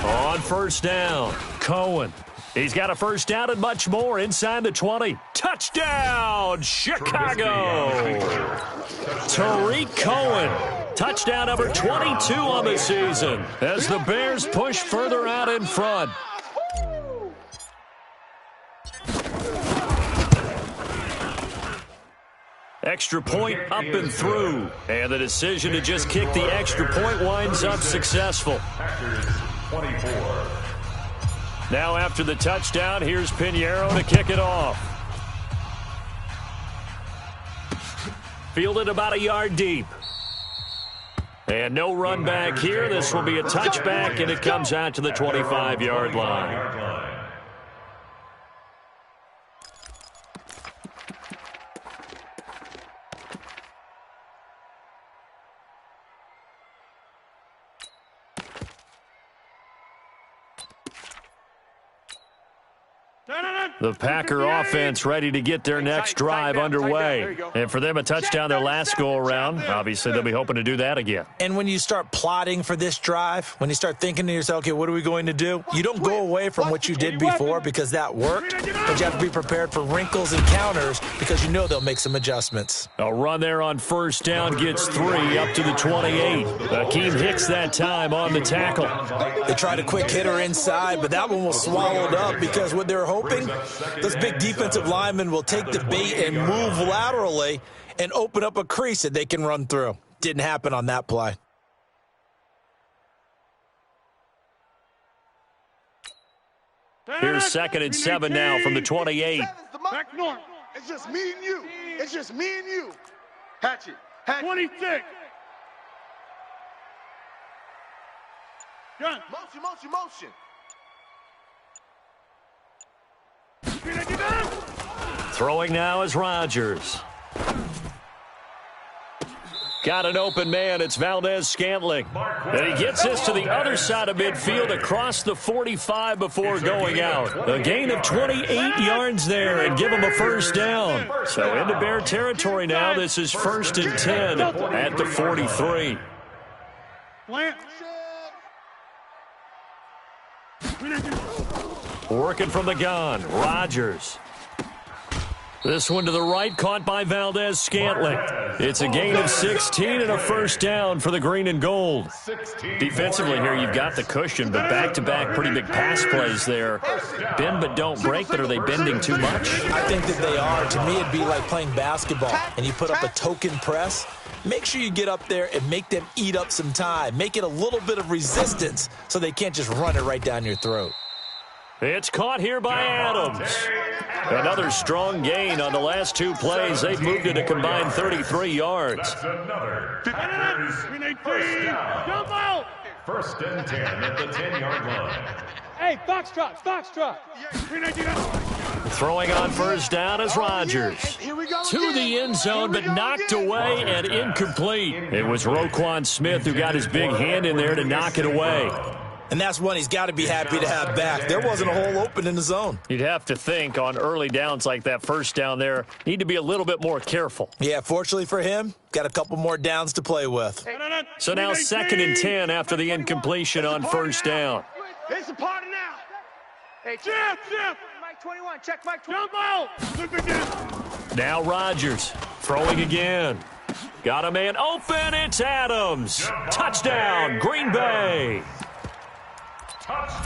On first down, Cohen. He's got a first down and much more inside the 20. Touchdown, Chicago! Tariq Cohen, touchdown number 22 on the season as the Bears push further out in front. Extra point up and through. And the decision to just kick the extra point winds up successful. 24. Now after the touchdown, here's Pinheiro to kick it off. Fielded about a yard deep. And no run back here. This will be a touchback, and it comes out to the 25-yard line. The Packer offense ready to get their next drive underway. And for them, a touchdown their last go-around. Obviously, they'll be hoping to do that again. And when you start plotting for this drive, when you start thinking to yourself, okay, what are we going to do? You don't go away from what you did before because that worked, but you have to be prepared for wrinkles and counters because you know they'll make some adjustments. A run there on first down gets 3 up to the 28. Akeem Hicks that time on the tackle. They tried a quick hitter inside, but that one was swallowed up because what they're hoping, those big defensive linemen will take the bait and move laterally and open up a crease that they can run through. Didn't happen on that play. Here's 2nd and 7 now from the 28. Back north. It's just me and you. It's just me and you. Hatchet. 26. Gun. Motion, motion, motion. Throwing now is Rodgers. Got an open man. It's Valdez-Scantling. And he gets this to the other side of midfield across the 45 before going out. A gain of 28 yards there and give him a first down. So into Bear territory now. This is 1st and 10 at the 43. Working from the gun. Rodgers. This one to the right, caught by Valdez-Scantling. It's a gain of 16 and a first down for the green and gold. Defensively here, you've got the cushion, but back-to-back pretty big pass plays there. Bend but don't break, but are they bending too much? I think that they are. To me, it'd be like playing basketball, and you put up a token press. Make sure you get up there and make them eat up some time. Make it a little bit of resistance so they can't just run it right down your throat. It's caught here by Adams. Another strong gain on the last 2 plays. They've moved it a combined 33 yards. That's another Packers first down. 1st and 10 at the 10-yard line. Hey, Foxtrot. Throwing on first down is Rodgers. To the end zone, but knocked away and incomplete. It was Roquan Smith who got his big hand in there to knock it away. And that's one he's got to be happy to have back. There wasn't a hole open in the zone. You'd have to think on early downs like that first down there, need to be a little bit more careful. Yeah, fortunately for him, got a couple more downs to play with. So now 2nd and 10 after the incompletion on first down. It's a party now. Hey, check. Mike 21. Check Mike 21. Now Rodgers throwing again. Got a man open. It's Adams. Touchdown, Green Bay.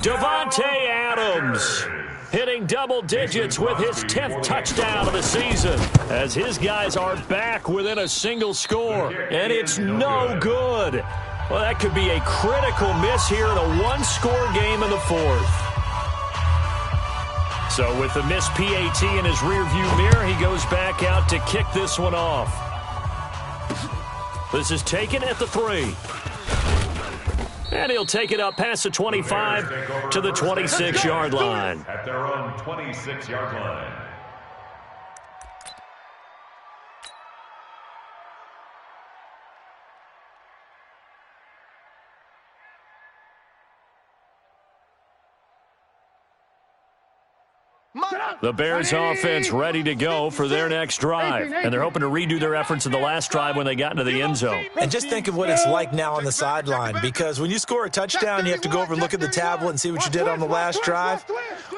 Devontae Adams hitting double digits with his 10th touchdown of the season as his guys are back within a single score, and it's no good. Well, that could be a critical miss here in a one-score game in the 4th. So with the missed PAT in his rearview mirror, he goes back out to kick this one off. This is taken at the 3. And he'll take it up past the 25 to the 26-yard line. At their own 26-yard line. The Bears offense ready to go for their next drive. And they're hoping to redo their efforts in the last drive when they got into the end zone. And just think of what it's like now on the sideline, because when you score a touchdown, you have to go over and look at the tablet and see what you did on the last drive.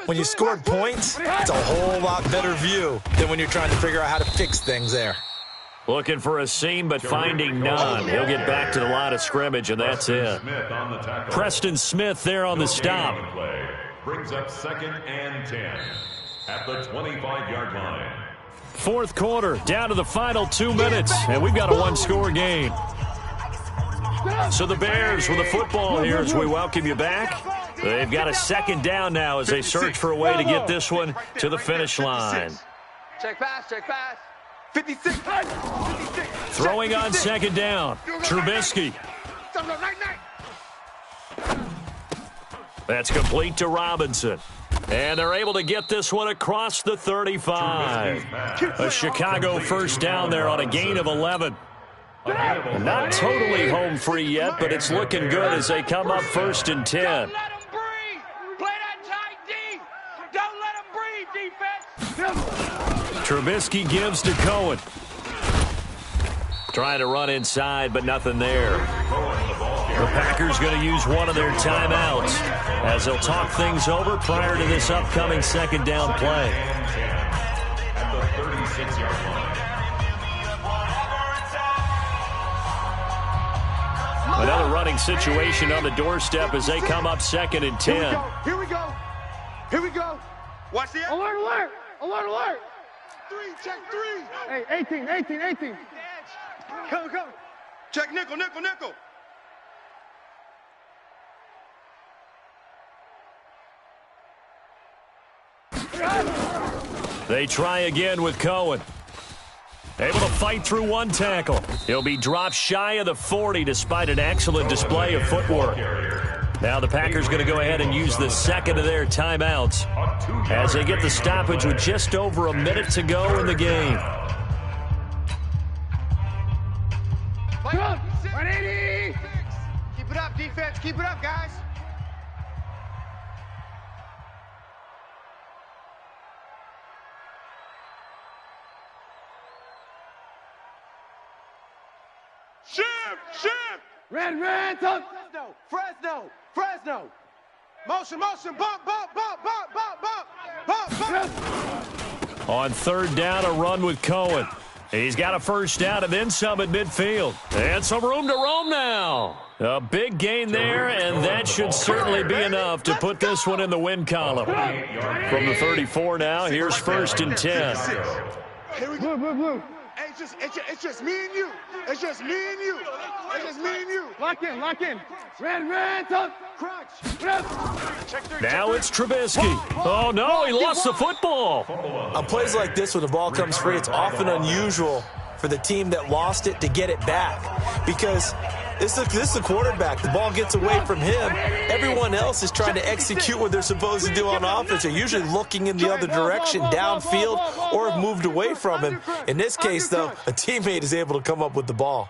When you scored points, it's a whole lot better view than when you're trying to figure out how to fix things there. Looking for a seam, but finding none. He'll get back to the line of scrimmage, and that's it. Preston Smith there on the stop. Brings up 2nd and 10 at the 25-yard line. Fourth quarter, down to the final 2 minutes, and we've got a one-score game. So the Bears with the football here as we welcome you back. They've got a second down now as they search for a way to get this one to the finish line. Check pass, check pass. 56. Throwing on second down, Trubisky. That's complete to Robinson. And they're able to get this one across the 35. A Chicago first down there on a gain of 11. Not totally home free yet, but it's looking good as they come up 1st and 10. Don't let them breathe. Play that tight D. Don't let them breathe, defense. Trubisky gives to Cohen. Trying to run inside, but nothing there. The Packers going to use one of their timeouts as they'll talk things over prior to this upcoming second down play. At the 36-yard line. Another running situation on the doorstep as they come up 2nd and 10. Here we go. Here we go. Watch the Alert, alert. Alert, alert. 3, check 3. Hey, 18. Come. Check nickel. They try again with Cohen. Able to fight through one tackle. He'll be dropped shy of the 40 despite an excellent display of footwork. Now the Packers going to go ahead and use the second of their timeouts as they get the stoppage with just over a minute to go in the game. 180. Keep it up, defense. Keep it up, guys. Ship. Red, up. Fresno. Motion, bump. On third down, a run with Cohen. He's got a first down and then some at midfield. And some room to roam now. A big gain there, and that should certainly be enough to put this one in the win column. From the 34 now, here's 1st and 10. Here we go. Blue. Hey, it's just me and you. Lock in. Red, up. Crunch. Now it's Trubisky. Oh, no, he lost the football. On plays like this, when the ball comes free, it's often unusual for the team that lost it to get it back, because this is the quarterback. The ball gets away from him. Everyone else is trying to execute what they're supposed to do on offense. They're usually looking in the other direction, downfield, or have moved away from him. In this case, though, a teammate is able to come up with the ball.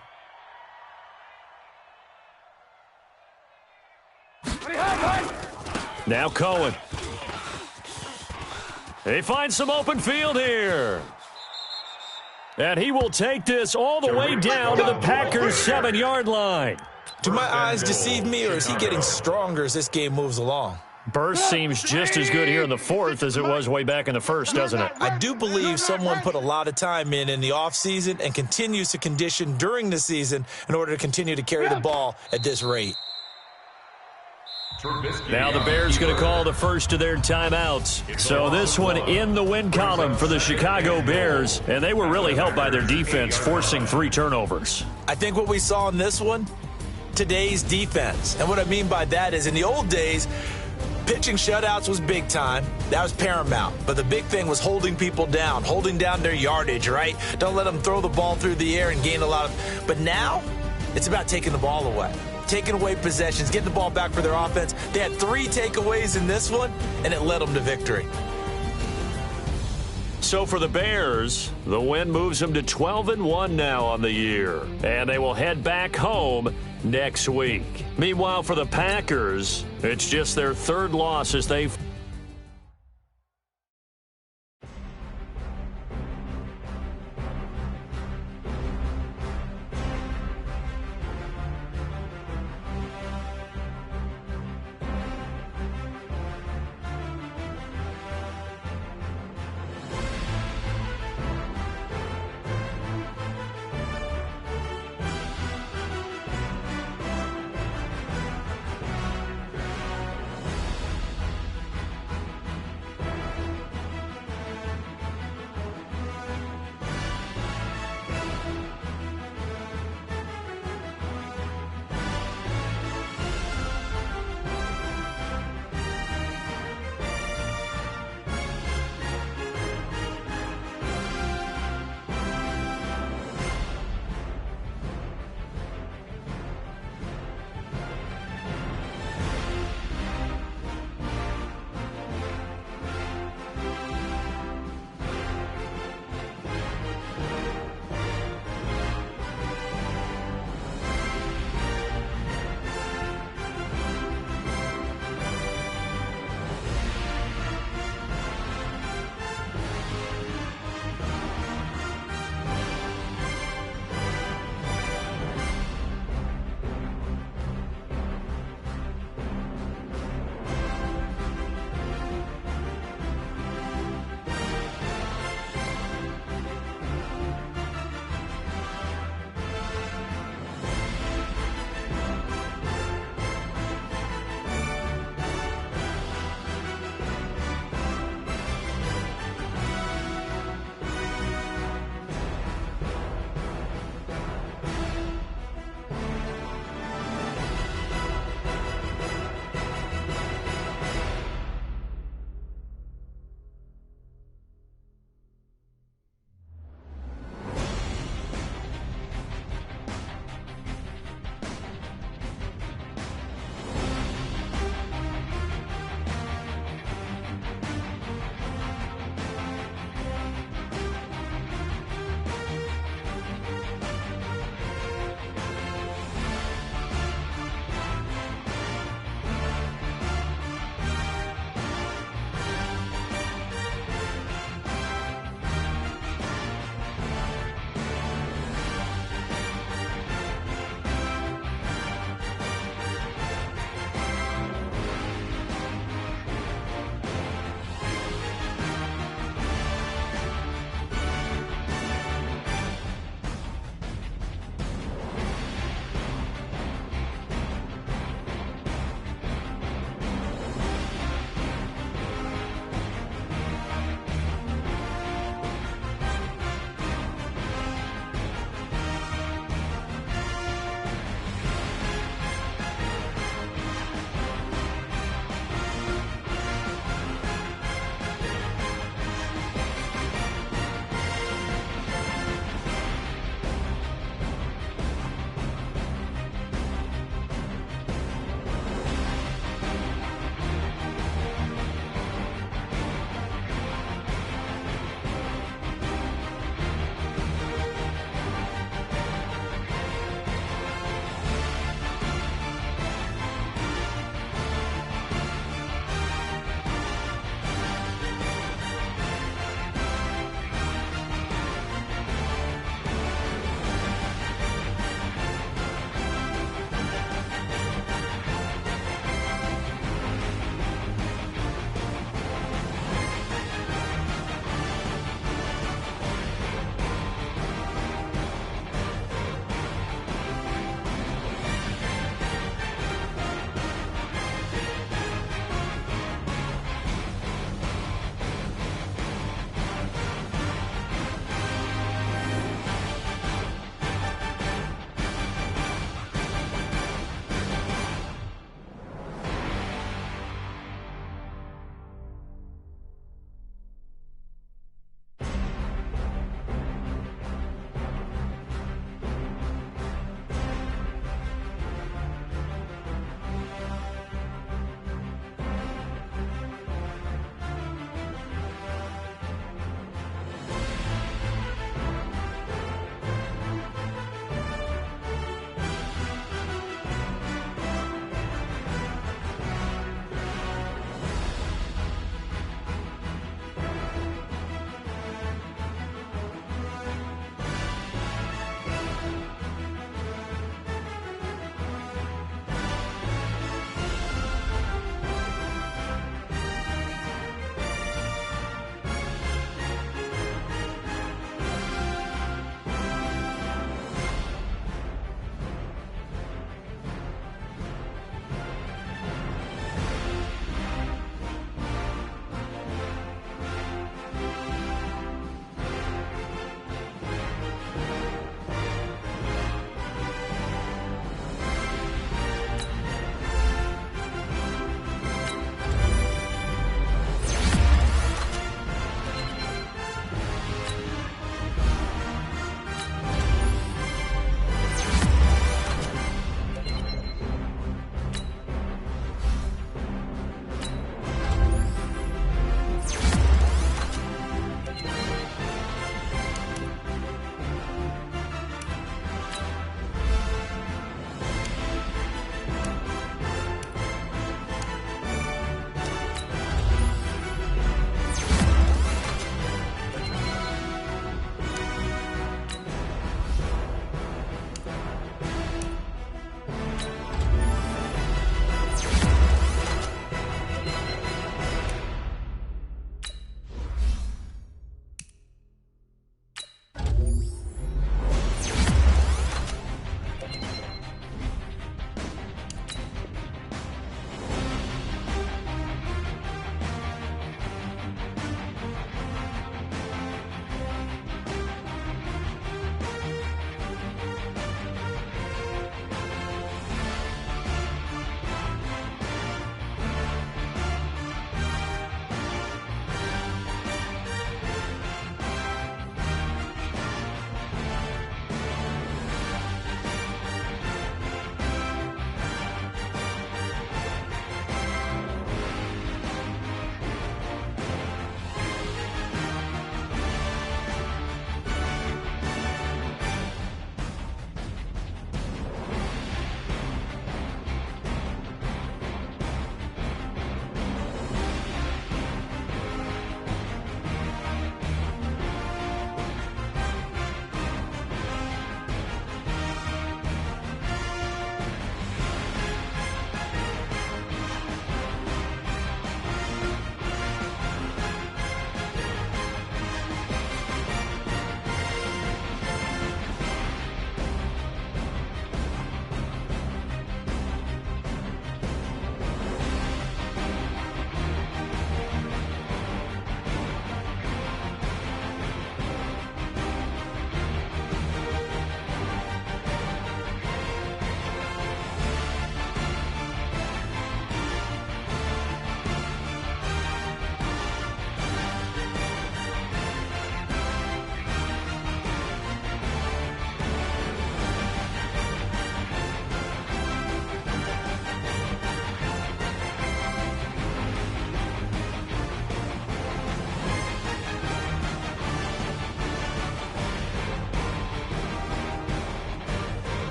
Now Cohen. They find some open field here. And he will take this all the way down to the Packers' 7-yard line. Do my eyes deceive me, or is he getting stronger as this game moves along? Burst seems just as good here in the fourth as it was way back in the first, doesn't it? I do believe someone put a lot of time in the offseason and continues to condition during the season in order to continue to carry the ball at this rate. Now the Bears going to call the first of their timeouts. So this one in the win column for the Chicago Bears, and they were really helped by their defense forcing 3 turnovers. I think what we saw in this one, today's defense. And what I mean by that is in the old days, pitching shutouts was big time. That was paramount. But the big thing was holding people down, holding down their yardage, right? Don't let them throw the ball through the air and gain a lot of. But now, it's about taking the ball away. taking away possessions, getting the ball back for their offense. They had 3 takeaways in this one, and it led them to victory. So for the Bears, the win moves them to 12-1 now on the year, and they will head back home next week. Meanwhile, for the Packers, it's just their 3rd loss as they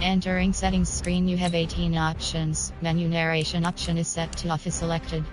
Entering settings screen, you have 18 options. Menu narration option is set to off is selected.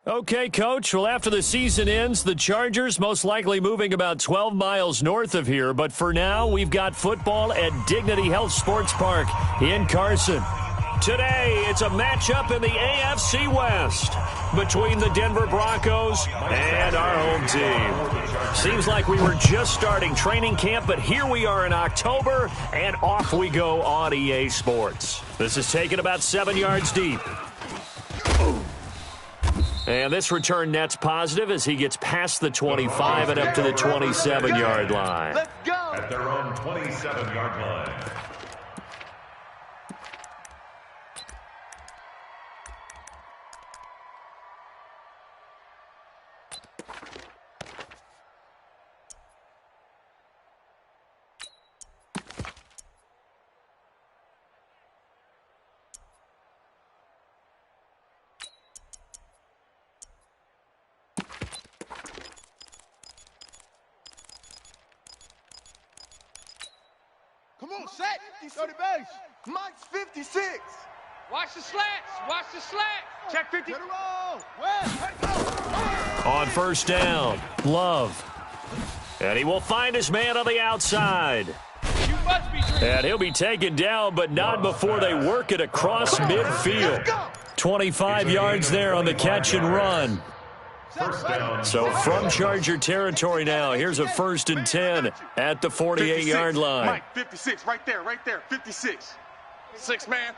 Okay, Coach. Well, after the season ends, the Chargers most likely moving about 12 miles north of here. But for now, we've got football at Dignity Health Sports Park in Carson. Today, it's a matchup in the AFC West between the Denver Broncos and our home team. Seems like we were just starting training camp, but here we are in October, and off we go on EA Sports. This is taken about 7 yards deep. And this return net's positive as he gets past the 25 and up to the 27-yard line. Let's go! At their own 27-yard line. Come on, set. 30 base. Mike's 56. Watch the slats. Watch the slats. Check 50. Get it roll. West. On first down, Love. And he will find his man on the outside. You must be dreaming. And he'll be taken down, but not before they work it across midfield. 25 yards there on the catch and run. First down. So from Charger territory now, here's a 1st and 10 at the 48-yard line. Mike, 56, right there, 56. 6 man.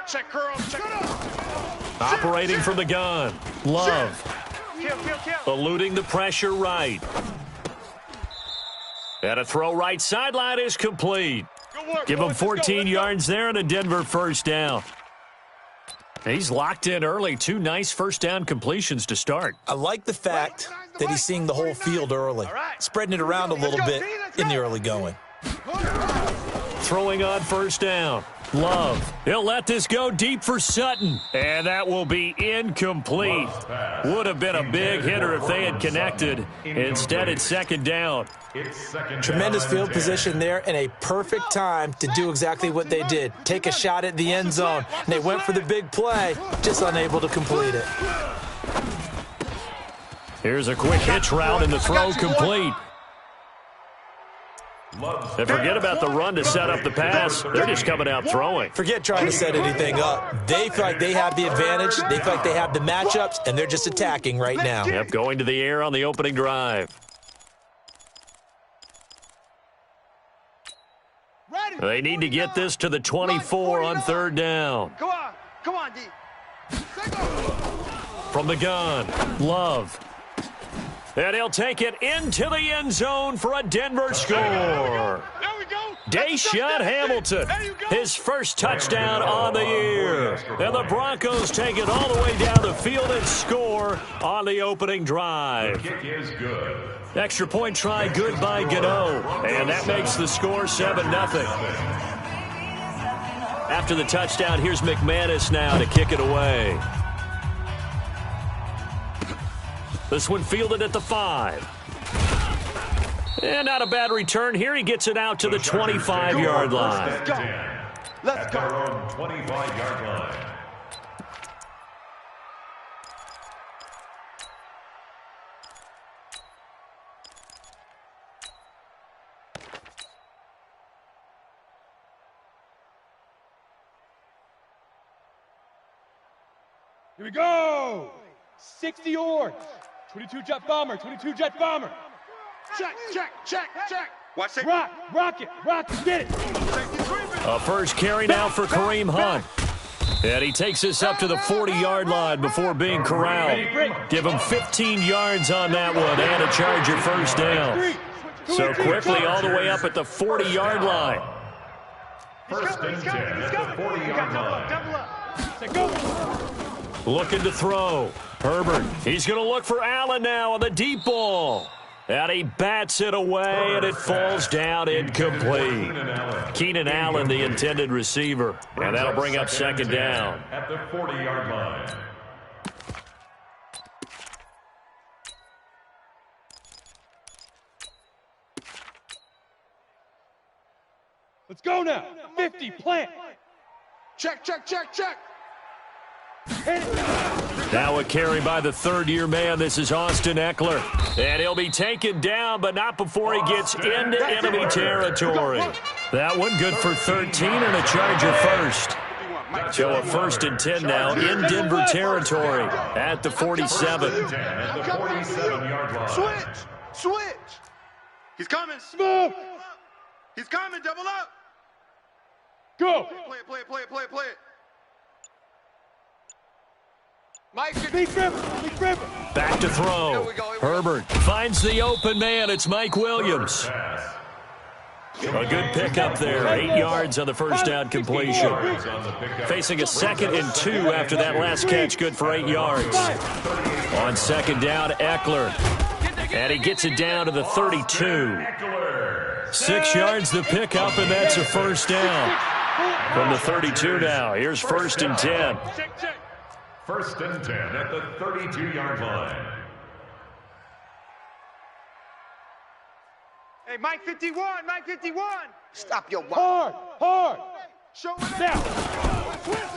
Check curl, check. Operating from the gun, Love. Eluding the pressure right. And a throw right sideline is complete. Give him 14 yards there and a Denver first down. He's locked in early. 2 nice first down completions to start. I like the fact that he's seeing the whole field early, spreading it around a little bit in the early going. Throwing on first down, Love. He'll let this go deep for Sutton. And that will be incomplete. Would have been a big hitter if they had connected. Instead, it's second down. Tremendous field position there and a perfect time to do exactly what they did. Take a shot at the end zone. And they went for the big play, just unable to complete it. Here's a quick hitch route and the throw complete. And forget about the run to set up the pass. They're just coming out throwing. Forget trying to set anything up. They feel like they have the advantage. They feel like they have the matchups, and they're just attacking right now. Yep, going to the air on the opening drive. They need to get this to the 24 on third down. Come on, D. From the gun, Love. And he'll take it into the end zone for a Denver score. There we go. Deshaun Hamilton, his first touchdown on the year. And the Broncos take it all the way down the field and score on the opening drive. Kick is good. Extra point try good by Gano. And that makes the score 7-0. After the touchdown, here's McManus now to kick it away. This one fielded at the 5. And not a bad return here. He gets it out to the 25-yard line. Let's go. At their own 25-yard line. Here we go. 60 yards. 22 jet bomber, 22 jet bomber. Check. Watch it. Rock it, get it. A first carry now for Kareem Hunt. And he takes this up to the 40-yard line before being corralled. Give him 15 yards on that one and a Charger first down. So quickly all the way up at the 40-yard line. First and 10 at the 40-yard line. Looking to throw. Herbert, he's going to look for Allen now on the deep ball. And he bats it away, and it falls down incomplete. Keenan Allen, the intended receiver. And that'll bring up second down. At the 40-yard line. Let's go now. 50, plant. Check. Hit it. Now a carry by the third-year man. This is Austin Eckler. And he'll be taken down, but not before he gets into enemy territory. That one good for 13 and a Charger first. So a 1st and 10 now in Denver territory at the 47. At the 47-yard line. Switch. He's coming. Smooth. He's coming. Double up. Go. Play it. Mike, big grip. Back to throw. Herbert finds the open man. It's Mike Williams. A good pickup there. 8 yards on the first down completion. Facing a 2nd and 2 after that last catch. Good for 8 yards. On 2nd down, Eckler. And he gets it down to the 32. 6 yards the pickup, and that's a first down. From the 32 now. Here's 1st and 10. 1st and 10 at the 32-yard line. Hey, Mike 51. Stop your ball. Hard. Show it Now.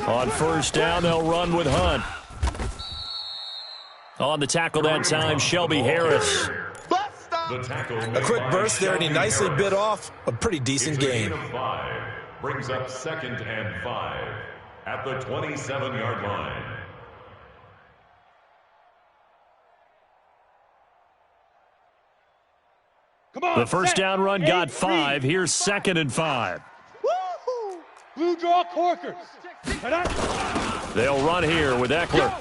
On 1st down, they'll run with Hunt. On the tackle that time, Shelby Harris. A quick burst there, and he nicely bit off a pretty decent gain. Brings up 2nd and 5 at the 27-yard line. The first down run got 5. Here's 2nd and 5. Woo-hoo. Blue draw corkers. They'll run here with Eckler.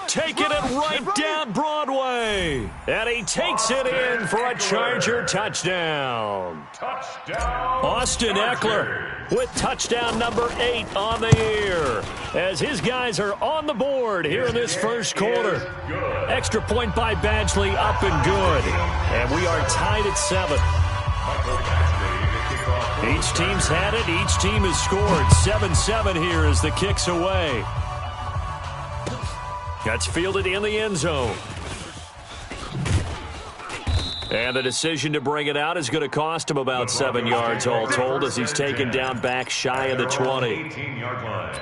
Taking it right down Broadway. And he takes it in for a Charger touchdown. Austin Eckler with touchdown number 8 on the year. As his guys are on the board here in this first quarter. Extra point by Badgley up and good. And we are tied at 7. Each team's had it. Each team has scored. 7-7 here as the kick's away. That's fielded in the end zone. And the decision to bring it out is going to cost him about 7 yards all told as he's taken down back shy of the 20. 18-yard line.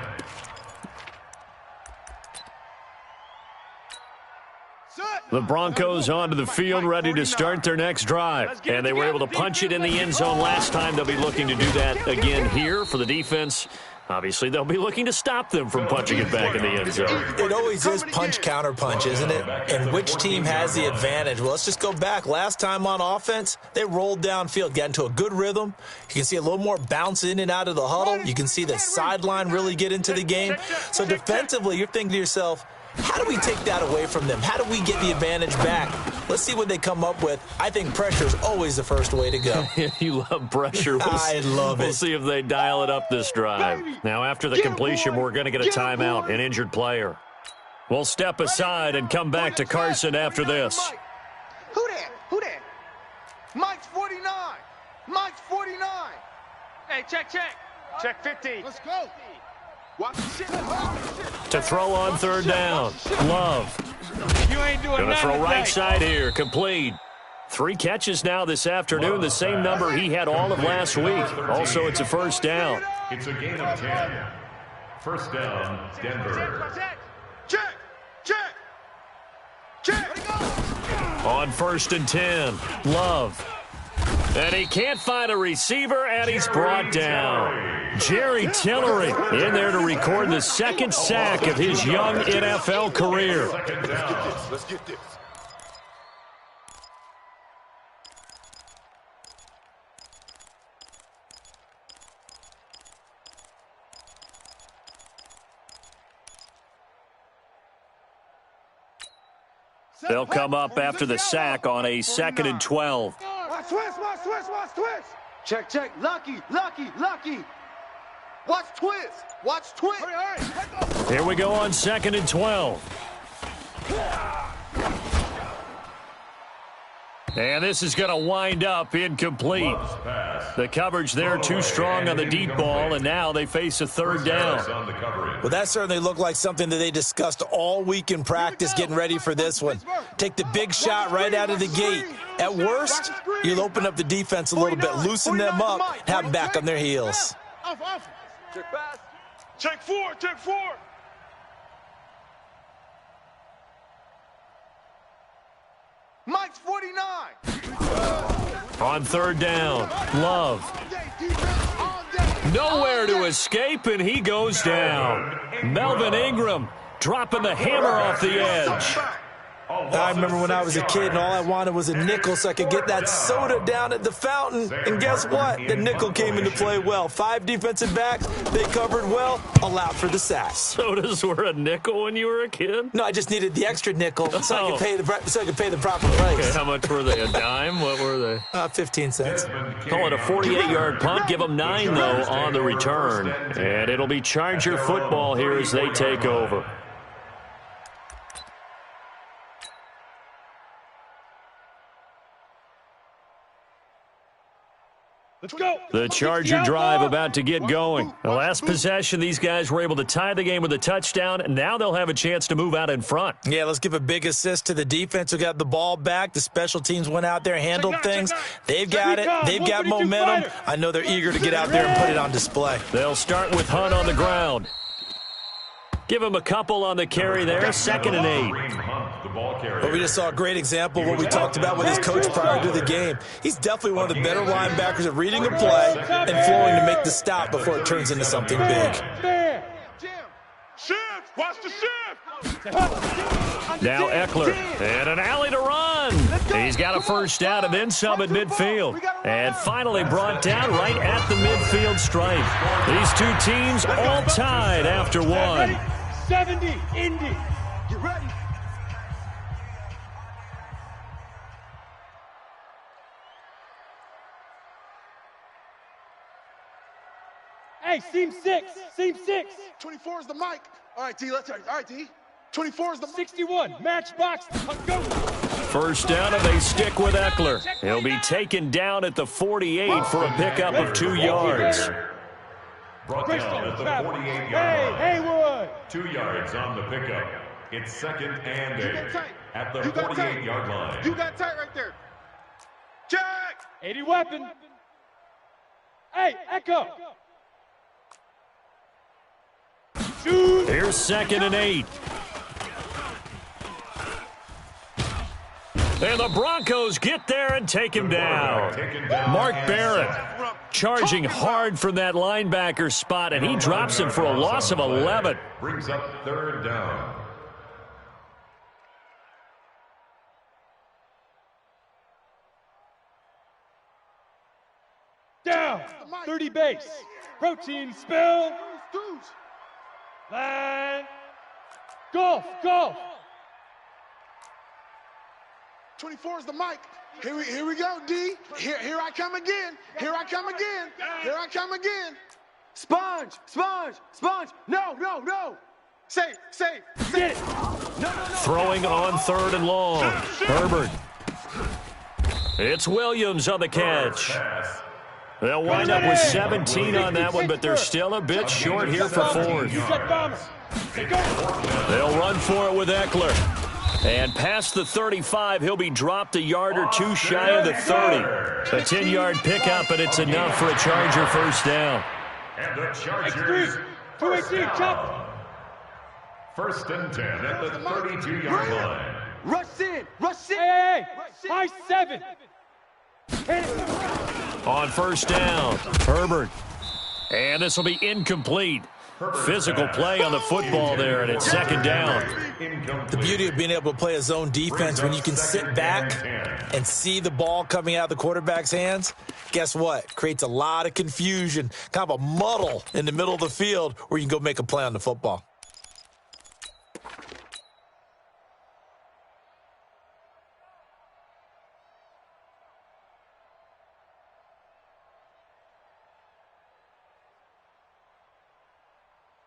The Broncos onto the field ready to start their next drive. And they were able to punch it in the end zone last time. They'll be looking to do that again here for the defense. Obviously, they'll be looking to stop them from punching it back in the end zone. It always is punch-counter-punch, isn't it? And which team has the advantage? Well, let's just go back. Last time on offense, they rolled downfield, got into a good rhythm. You can see a little more bounce in and out of the huddle. You can see the sideline really get into the game. So defensively, you're thinking to yourself, how do we take that away from them? How do we get the advantage back? Let's see what they come up with. I think pressure is always the first way to go. You love pressure. I love it. We'll see if they dial it up this drive. Now, after the completion, we're going to get a timeout, an injured player. We'll step aside and come back to Carson after this. Who that? Mike's 49. Mike's 49. Hey, check. Check 50. Let's go. Watch the shit. To throw on 3rd down. Love. You ain't doing Going to nothing throw right today. side here. Complete. 3 catches now this afternoon. The same number he had all of last week. Also, it's a first down. It's a gain of 10. First down, Denver. Check. On 1st and 10. Love. And he can't find a receiver, and he's brought down. Jerry Tillery in there to record the 2nd sack of his young NFL career. Let's get this. They'll come up after the sack on a 2nd and 12. Watch twist. Check. Lucky. Watch twist. Hurry. Here we go on 2nd and 12. And this is going to wind up incomplete. The coverage there too strong on the deep ball, and now they face a 3rd down. Well, that certainly looked like something that they discussed all week in practice getting ready for this one. Take the big shot right out of the gate. At worst, you'll open up the defense a little bit, loosen them up, have them back on their heels. Check 4. Mike's 49. On third down, Love. Nowhere to escape, and he goes down. Melvin Ingram dropping the hammer off the edge. I remember when I was a kid and all I wanted was a nickel so I could get that soda down at the fountain. And guess what? The nickel came into play well. 5 defensive backs, they covered well, allowed for the sacks. Sodas were a nickel when you were a kid? No, I just needed the extra nickel so I could pay the proper price. Okay, how much were they? A dime? What were they? 15 cents. Call it a 48-yard punt. Give them 9, though, on the return. And it'll be Charger football here as they take over. Let's go. The Charger drive about to get going. The last possession, these guys were able to tie the game with a touchdown, and now they'll have a chance to move out in front. Yeah, let's give a big assist to the defense who got the ball back. The special teams went out there, handled things. They've got it. They've got momentum. I know they're eager to get out there and put it on display. They'll start with Hunt on the ground. Give him a couple on the carry there. 2nd and 8. But we just saw a great example of what we talked about with his coach prior to the game. He's definitely one of the better linebackers at reading a play and flowing to make the stop before it turns into something big. Shift! Watch the shift! Now Eckler, and an alley to run. He's got a first down and then some at midfield. And finally brought down right at the midfield stripe. These two teams all tied after one. 70, Indy. Get ready. Hey, seam 6. Seam 6. 24 is the mic. All right, D, let's try. All right, D. 24 is the 61. Matchbox. Go. First down, and they stick with Eckler. He'll be taken down at the 48 for a pickup of 2 yards. Brought down at the 48-yard Hey, line. Haywood. 2 yards on the pickup. It's 2nd and 8 at the 48-yard line. You got tight right there. Check. 80 weapon. Hey, Echo. Shoot. Here's 2nd and 8. And the Broncos get there and take him down. Mark Barrett charging hard from that linebacker spot, and he drops him for a loss of 11. Brings up 3rd down. Down. 30 base. Protein spill. Line. Golf. 24 is the mic. Here we go, D. Here I come again. Here I come again. Sponge. No. Safe. Get it. No. Throwing on 3rd and long. Herbert. It's Williams on the catch. They'll wind up with 17 on that one, but they're still a bit short here for 4th. They'll run for it with Eckler. And past the 35, he'll be dropped a yard or 2 shy of the 30. A 10-yard pickup, and it's enough for a Charger first down. And the Chargers. 218, chop. 1st and 10 at the 32-yard line. Rush in. Hey. High 7. On first down, Herbert. And this will be incomplete. Physical play on the football there, and it's 2nd down. The beauty of being able to play a zone defense when you can sit back and see the ball coming out of the quarterback's hands, guess what? Creates a lot of confusion, kind of a muddle in the middle of the field where you can go make a play on the football.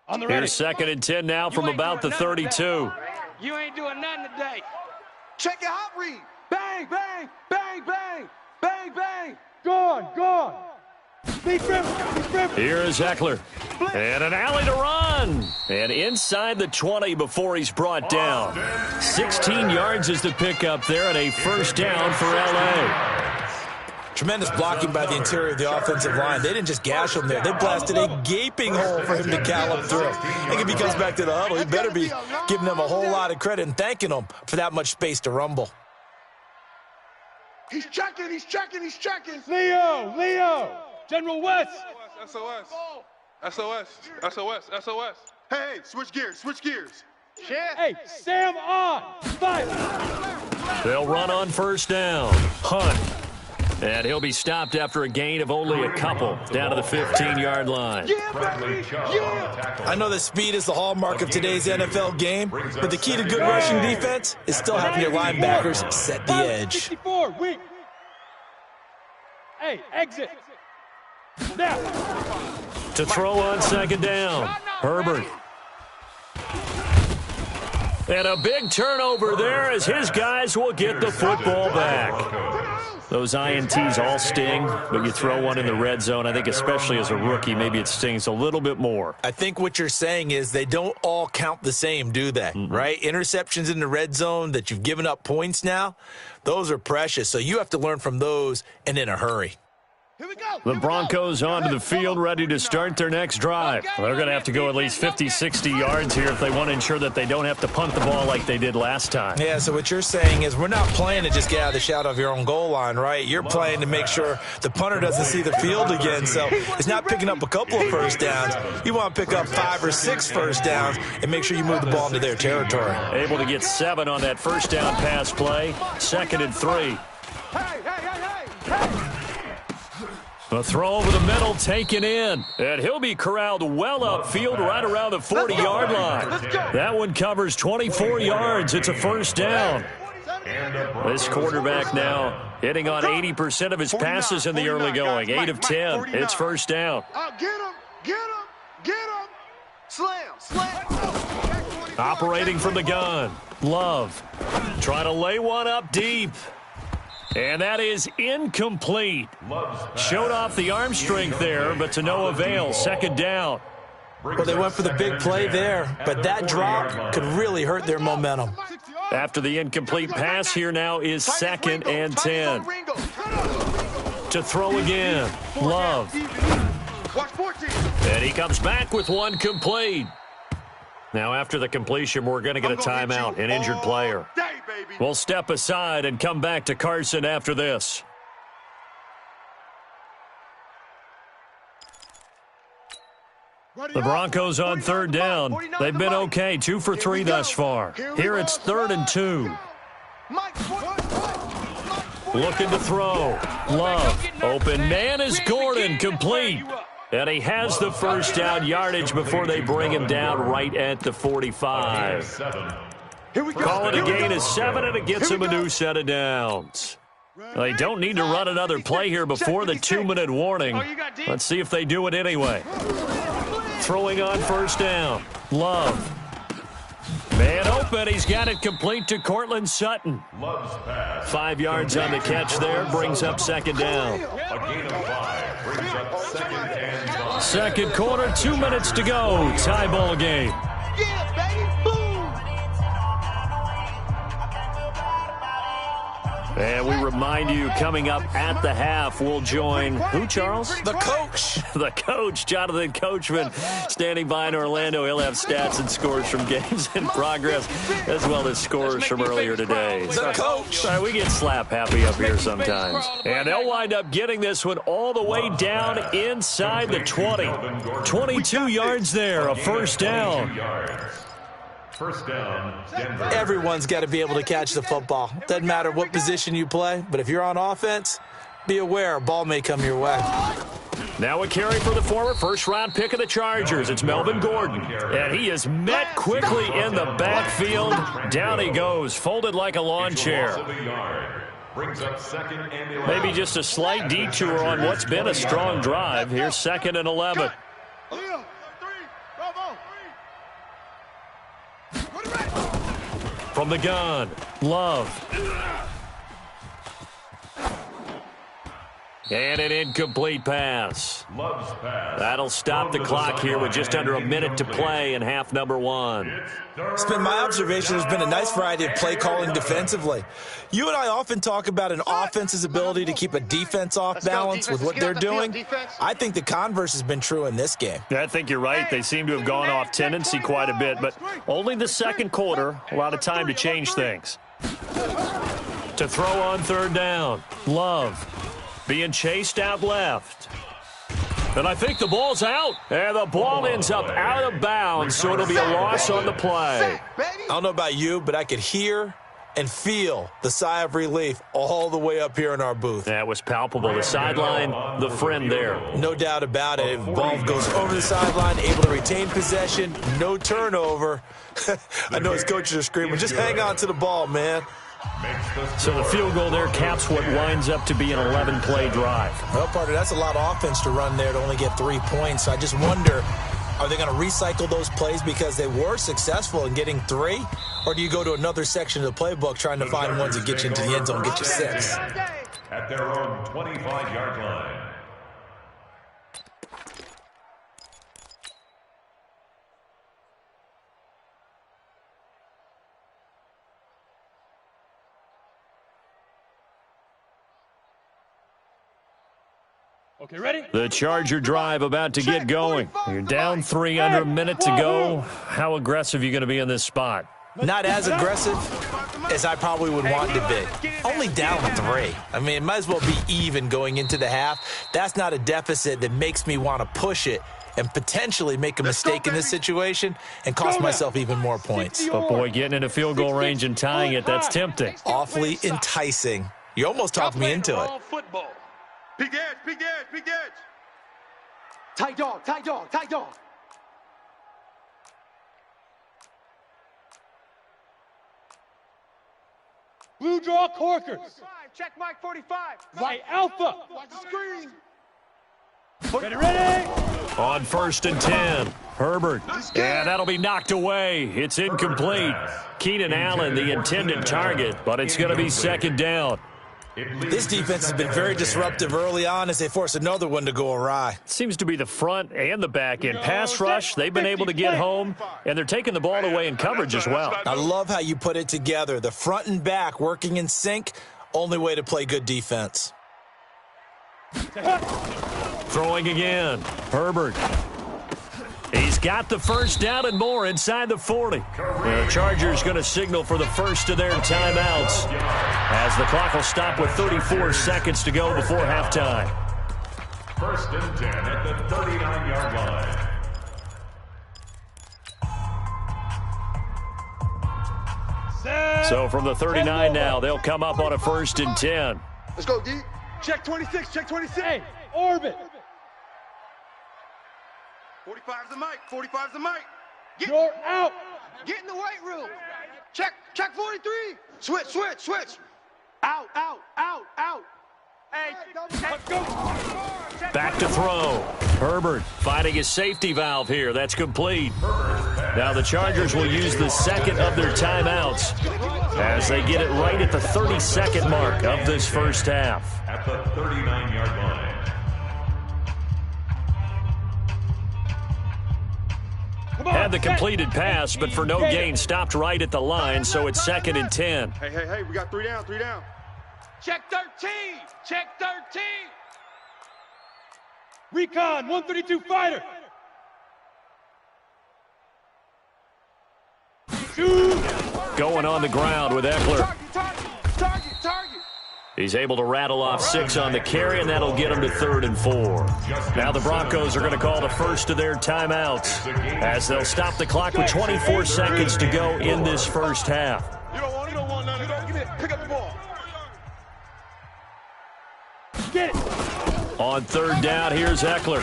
Here's 2nd and 10 now from about the 32. You ain't doing nothing today. Check your hot read. Bang. Gone. Here is Eckler. And an alley to run. And inside the 20 before he's brought down. 16 yards is the pickup there, and a first down for L.A. Tremendous blocking by the interior of the offensive line. They didn't just gash him there. They blasted a gaping hole for him to gallop through. I think if he comes back to the huddle, he better be giving them a whole lot of credit and thanking them for that much space to rumble. He's checking. Leo. General West. SOS. Hey, switch gears. Hey, Sam on. 5. They'll run on first down. Hunt. And he'll be stopped after a gain of only a couple, down to the 15-yard line. I know that speed is the hallmark of today's NFL game, but the key to good rushing defense is still having your linebackers set the edge. 64, weak. Hey, exit. Now. To throw on second down, Herbert. And a big turnover there as his guys will get the football back. Those INTs all sting, but you throw one in the red zone, I think especially as a rookie, maybe it stings a little bit more. I think what you're saying is they don't all count the same, do they? Right? Interceptions in the red zone that you've given up points now, those are precious. So you have to learn from those and in a hurry. The Broncos onto the field, ready to start their next drive. They're going to have to go at least 50, 60 yards here if they want to ensure that they don't have to punt the ball like they did last time. Yeah, so what you're saying is we're not playing to just get out of the shadow of your own goal line, right? You're playing to make sure the punter doesn't see the field again. So it's not picking up a couple of first downs. You want to pick up 5 or 6 first downs and make sure you move the ball into their territory. Able to get 7 on that first down pass play. 2nd and 3. A throw over the middle taken in, and he'll be corralled well upfield right around the 40-yard line. That one covers 24 yards. It's a first down. This quarterback now hitting on 80% of his passes in the early going. 8 of 10. It's first down. Get him. Slam. Operating from the gun. Love. Trying to lay one up deep. And that is incomplete. Showed off the arm strength there, but to no avail. 2nd down. Well, they went for the big play there, but that drop could really hurt their momentum. After the incomplete pass, here now is 2nd and 10. To throw again. Love. And he comes back with one complete. Now, after the completion, we're going to get a timeout, an injured player. We'll step aside and come back to Carson after this. The Broncos on 3rd down. They've been okay, 2 for 3 thus far. Here it's 3rd and 2. Looking to throw. Love. Open man is Gordon, complete. And he has the first down yardage before they bring him down right at the 45. Call it a gain of 7, and it gets him a new set of downs. They don't need to run another play here before the 2-minute warning. Let's see if they do it anyway. Throwing on first down. Love. Man open. He's got it complete to Cortland Sutton. 5 yards on the catch there. Brings up 2nd down. A gain of 5 brings up 2nd and 5. Second quarter, 2 minutes to go. Tie ball game. Yeah, baby. Boom. And we remind you, coming up at the half, we'll join who, Charles? The coach. The coach, Jonathan Coachman, standing by in Orlando. He'll have stats and scores from games in progress, as well as scores from earlier today. The coach. Sorry, we get slap happy up here sometimes. And they'll wind up getting this one all the way down inside the 20. 22 yards there, a first down. First down, Denver. Everyone's got to be able to catch the football. Doesn't matter what position you play, but if you're on offense, be aware a ball may come your way. Now a carry for the former first-round pick of the Chargers. It's Melvin Gordon. And he is met quickly in the backfield. Down he goes, folded like a lawn chair. Brings up 2nd and 11. Maybe just a slight detour on what's been a strong drive. Here's 2nd and 11. From the gun, Love. And an incomplete pass. Love's pass. That'll stop the clock here with just under a minute to play in half number 1. It's been my observation there's been a nice variety of play calling defensively. You and I often talk about an offense's ability to keep a defense off balance with what they're doing. I think the converse has been true in this game. Yeah, I think you're right. They seem to have gone off tendency quite a bit, but only the second quarter, a lot of time to change things. To throw on third down. Love being chased out left. And I think the ball's out. And the ball ends up out of bounds, so it'll be a loss on the play. I don't know about you, but I could hear and feel the sigh of relief all the way up here in our booth. That was palpable. The sideline, the friend there. No doubt about it. Ball goes over the sideline, able to retain possession, no turnover. I know his coaches are screaming, just hang on to the ball, man. So the field goal there caps what winds up to be an 11-play drive. Well, partner, that's a lot of offense to run there to only get 3 points. I just wonder, are they going to recycle those plays because they were successful in getting 3? Or do you go to another section of the playbook trying to find ones that get you into the end zone and get you 6? At their own 25-yard line. Okay, ready? The Charger drive about to get going. You're down 3 under a minute to go. How aggressive are you going to be in this spot? Not as aggressive as I probably would want to be. Only down 3. I mean, it might as well be even going into the half. That's not a deficit that makes me want to push it and potentially make a mistake in this situation and cost myself even more points. But, boy, getting into field goal range and tying it, that's tempting. Awfully enticing. You almost talked me into it. Big edge, big edge, big edge. Tight dog, tight dog, tight dog. Blue draw corkers. Check Mike 45. Right alpha. Watch the screen. Ready? On 1st and 10, Herbert. Yeah, that'll be knocked away. It's incomplete. Keenan Allen, the intended target, but it's going to be 2nd down. This defense has been very disruptive early on as they force another one to go awry. Seems to be the front and the back end. Pass rush, they've been able to get home, and they're taking the ball away in coverage as well. I love how you put it together. The front and back working in sync, only way to play good defense. Throwing again, Herbert. He's got the 1st down and more inside the 40. The Chargers going to signal for the first of their timeouts as the clock will stop with 34 seconds to go before halftime. 1st and 10 at the 39-yard line. So from the 39 now, they'll come up on a 1st and 10. Let's go, D. Check 26, check 26. Hey, orbit. 45's the mic, 45's the mic. You're out. Get in the weight room. Check 43. Switch. Out. Hey, Let's go. Back to throw. Herbert finding his safety valve here. That's complete. Now the Chargers will use the 2nd of their timeouts as they get it right at the 32nd mark of this first half. At the 39-yard line. Had the completed pass, but for no gain, stopped right at the line, so it's 2nd and 10. Hey, we got 3 down. Check 13. Check 13. Recon 132 fighter. 2. Going on the ground with Eckler. Target. He's able to rattle off 6 on the carry, and that'll get him to 3rd and 4. Now the Broncos are going to call the first of their timeouts as they'll stop the clock with 24 seconds to go in this first half. You don't want none. You don't give it. Pick up the ball. Get it. On 3rd down, here's Eckler.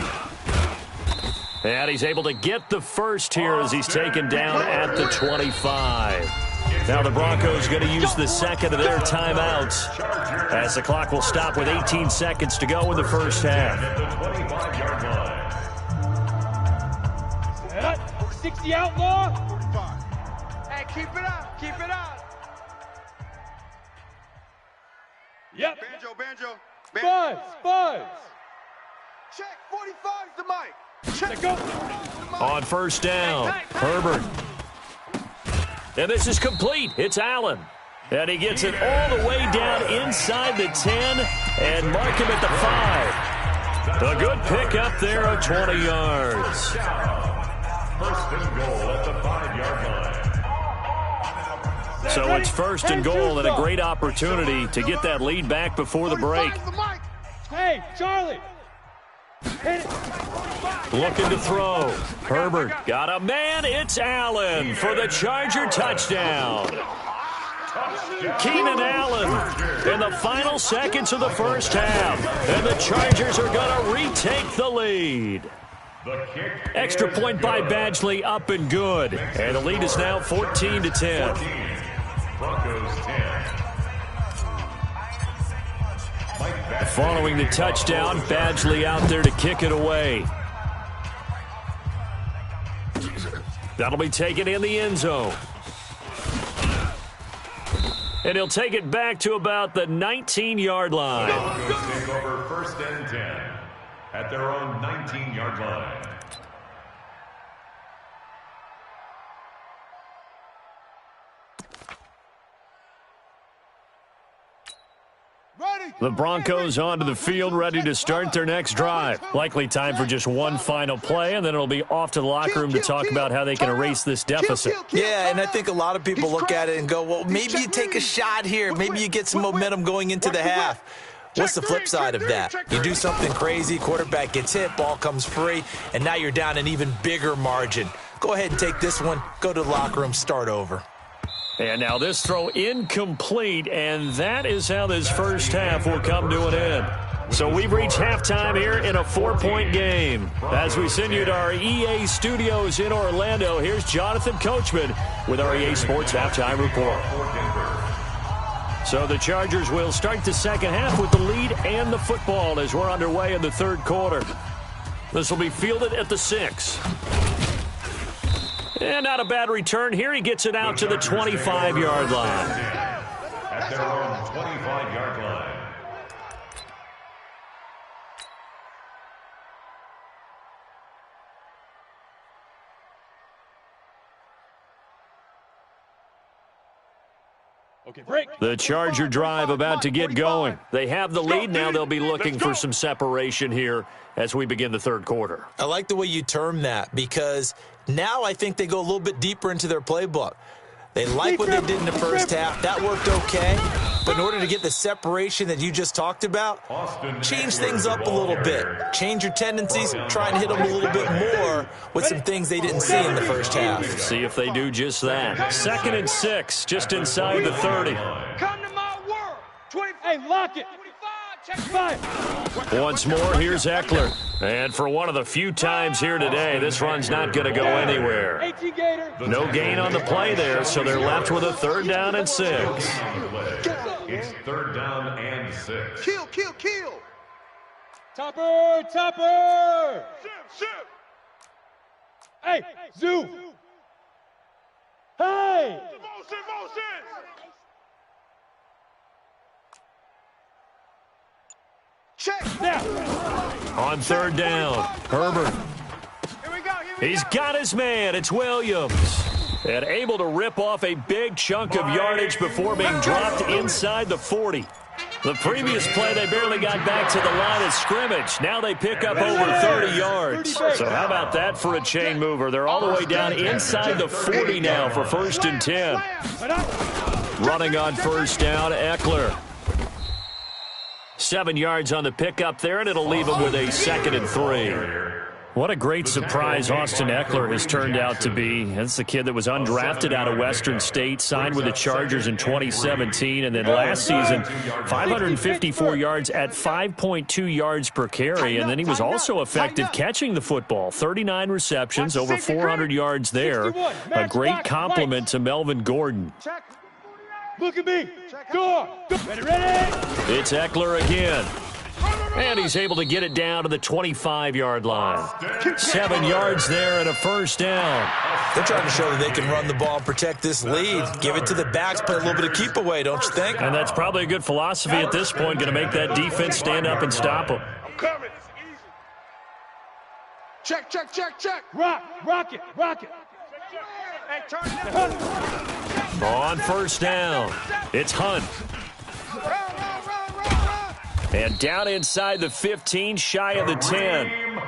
And he's able to get the first here as he's taken down at the 25. Now the Broncos going to use the 2nd of their timeouts as the clock will stop with 18 seconds to go in the first half. 60 outlaw. Hey, keep it up. Yep. Banjo. Buzz. Check 45's the mic. Let go. On 1st down, Herbert. And this is complete. It's Allen. And he gets it all the way down inside the 10 and mark him at the 5. A good pick up there of 20 yards. 1st and goal at the 5-yard line. So it's first and goal and a great opportunity to get that lead back before the break. Hey, Charlie. Looking to throw. Herbert got a man. It's Allen for the Charger touchdown. Keenan Allen in the final seconds of the first half. And the Chargers are going to retake the lead. Extra point by Badgley up and good. And the lead is now 14-10. Broncos 10. Following the touchdown, Badgley out there to kick it away. That'll be taken in the end zone. And he'll take it back to about the 19-yard line. Broncos take over first and 10 at their own 19-yard line. The Broncos onto the field, ready to start their next drive. Likely time for just one final play, and then it'll be off to the locker room to talk about how they can erase this deficit. Yeah, and I think a lot of people look at it and go, well, maybe you take a shot here. Maybe you get some momentum going into the half. What's the flip side of that? You do something crazy, quarterback gets hit, ball comes free, and now you're down an even bigger margin. Go ahead and take this one, go to the locker room, start over. And now this throw incomplete, and that is how this first half will come to an end. So we've reached halftime here in a 4-point game. As we send you to our EA studios in Orlando, here's Jonathan Coachman with our EA Sports Halftime Report. So the Chargers will start the second half with the lead and the football as we're underway in the third quarter. This will be fielded at the 6. And not a bad return here. He gets it out to the 25-yard line. At their own 25-yard line. Okay, break. The Charger drive about to get going. They have the lead. Now they'll be looking for some separation here as we begin the third quarter. I like the way you term that because now I think they go a little bit deeper into their playbook. They like what they did in the first half. That worked okay. But in order to get the separation that you just talked about, change things up a little bit. Change your tendencies. Try and hit them a little bit more with some things they didn't see in the first half. See if they do just that. 2nd and 6, just inside the 30. Come to my world. 25. Hey, lock it. 25. Check 5. Once more, here's Eckler. And for one of the few times here today, this run's not going to go anywhere. No gain on the play there, so they're left with a 3rd down and 6. It's 3rd down and 6. Kill, kill, kill. Topper, topper. Ship. Hey, Zoo. Hey. Motion. Check. Now. On 3rd down, Herbert. Here we go. He's got his man. It's Williams. And able to rip off a big chunk of yardage before being dropped inside the 40. The previous play, they barely got back to the line of scrimmage. Now they pick up over 30 yards. So how about that for a chain mover? They're all the way down inside the 40 now for 1st and 10. Running on 1st down, Eckler. 7 yards on the pickup there, and it'll leave him with a 2nd and 3. What a great surprise Austin Eckler has turned out to be. That's the kid that was undrafted out of Western State, signed with the Chargers in 2017, and then last season, 554 yards at 5.2 yards per carry, and then he was also effective catching the football. 39 receptions, over 400 yards there. A great compliment to Melvin Gordon. Look at me. Go. Ready. It's Eckler again. And he's able to get it down to the 25-yard line. 7 yards there and a 1st down. They're trying to show that they can run the ball and protect this lead. Give it to the backs, play a little bit of keep away, don't you think? And that's probably a good philosophy at this point, going to make that defense stand up and stop them. I'm coming. Check. Rock it. Hey, turn it up. On 1st down, it's Hunt. And down inside the 15, shy of the 10.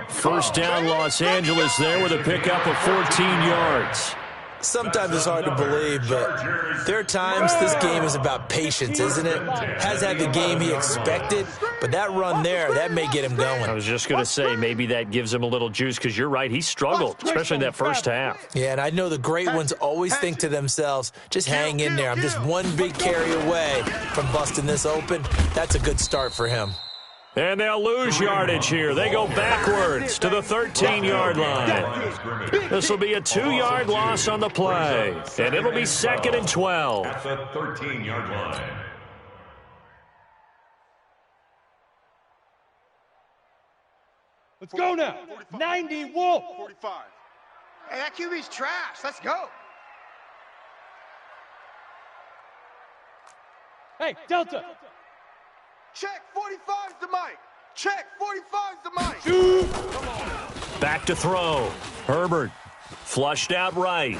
1st down, Los Angeles there with a pickup of 14 yards. Sometimes it's hard to believe, but there are times this game is about patience, isn't it? Has had the game he expected, but that run there, that may get him going. I was just going to say, maybe that gives him a little juice, because you're right, he struggled, especially in that first half. Yeah, and I know the great ones always think to themselves, just hang in there. I'm just one big carry away from busting this open. That's a good start for him. And they'll lose yardage here. They go backwards to the 13-yard line. This will be a 2-yard loss on the play, and it'll be 2nd and 12. At the 13-yard line. Let's go now. 90 Wolf. 45. Hey, that QB's trash. Let's go. Hey, Delta. Check, 45's the mic. Check, 45's the mic. Back to throw. Herbert flushed out right.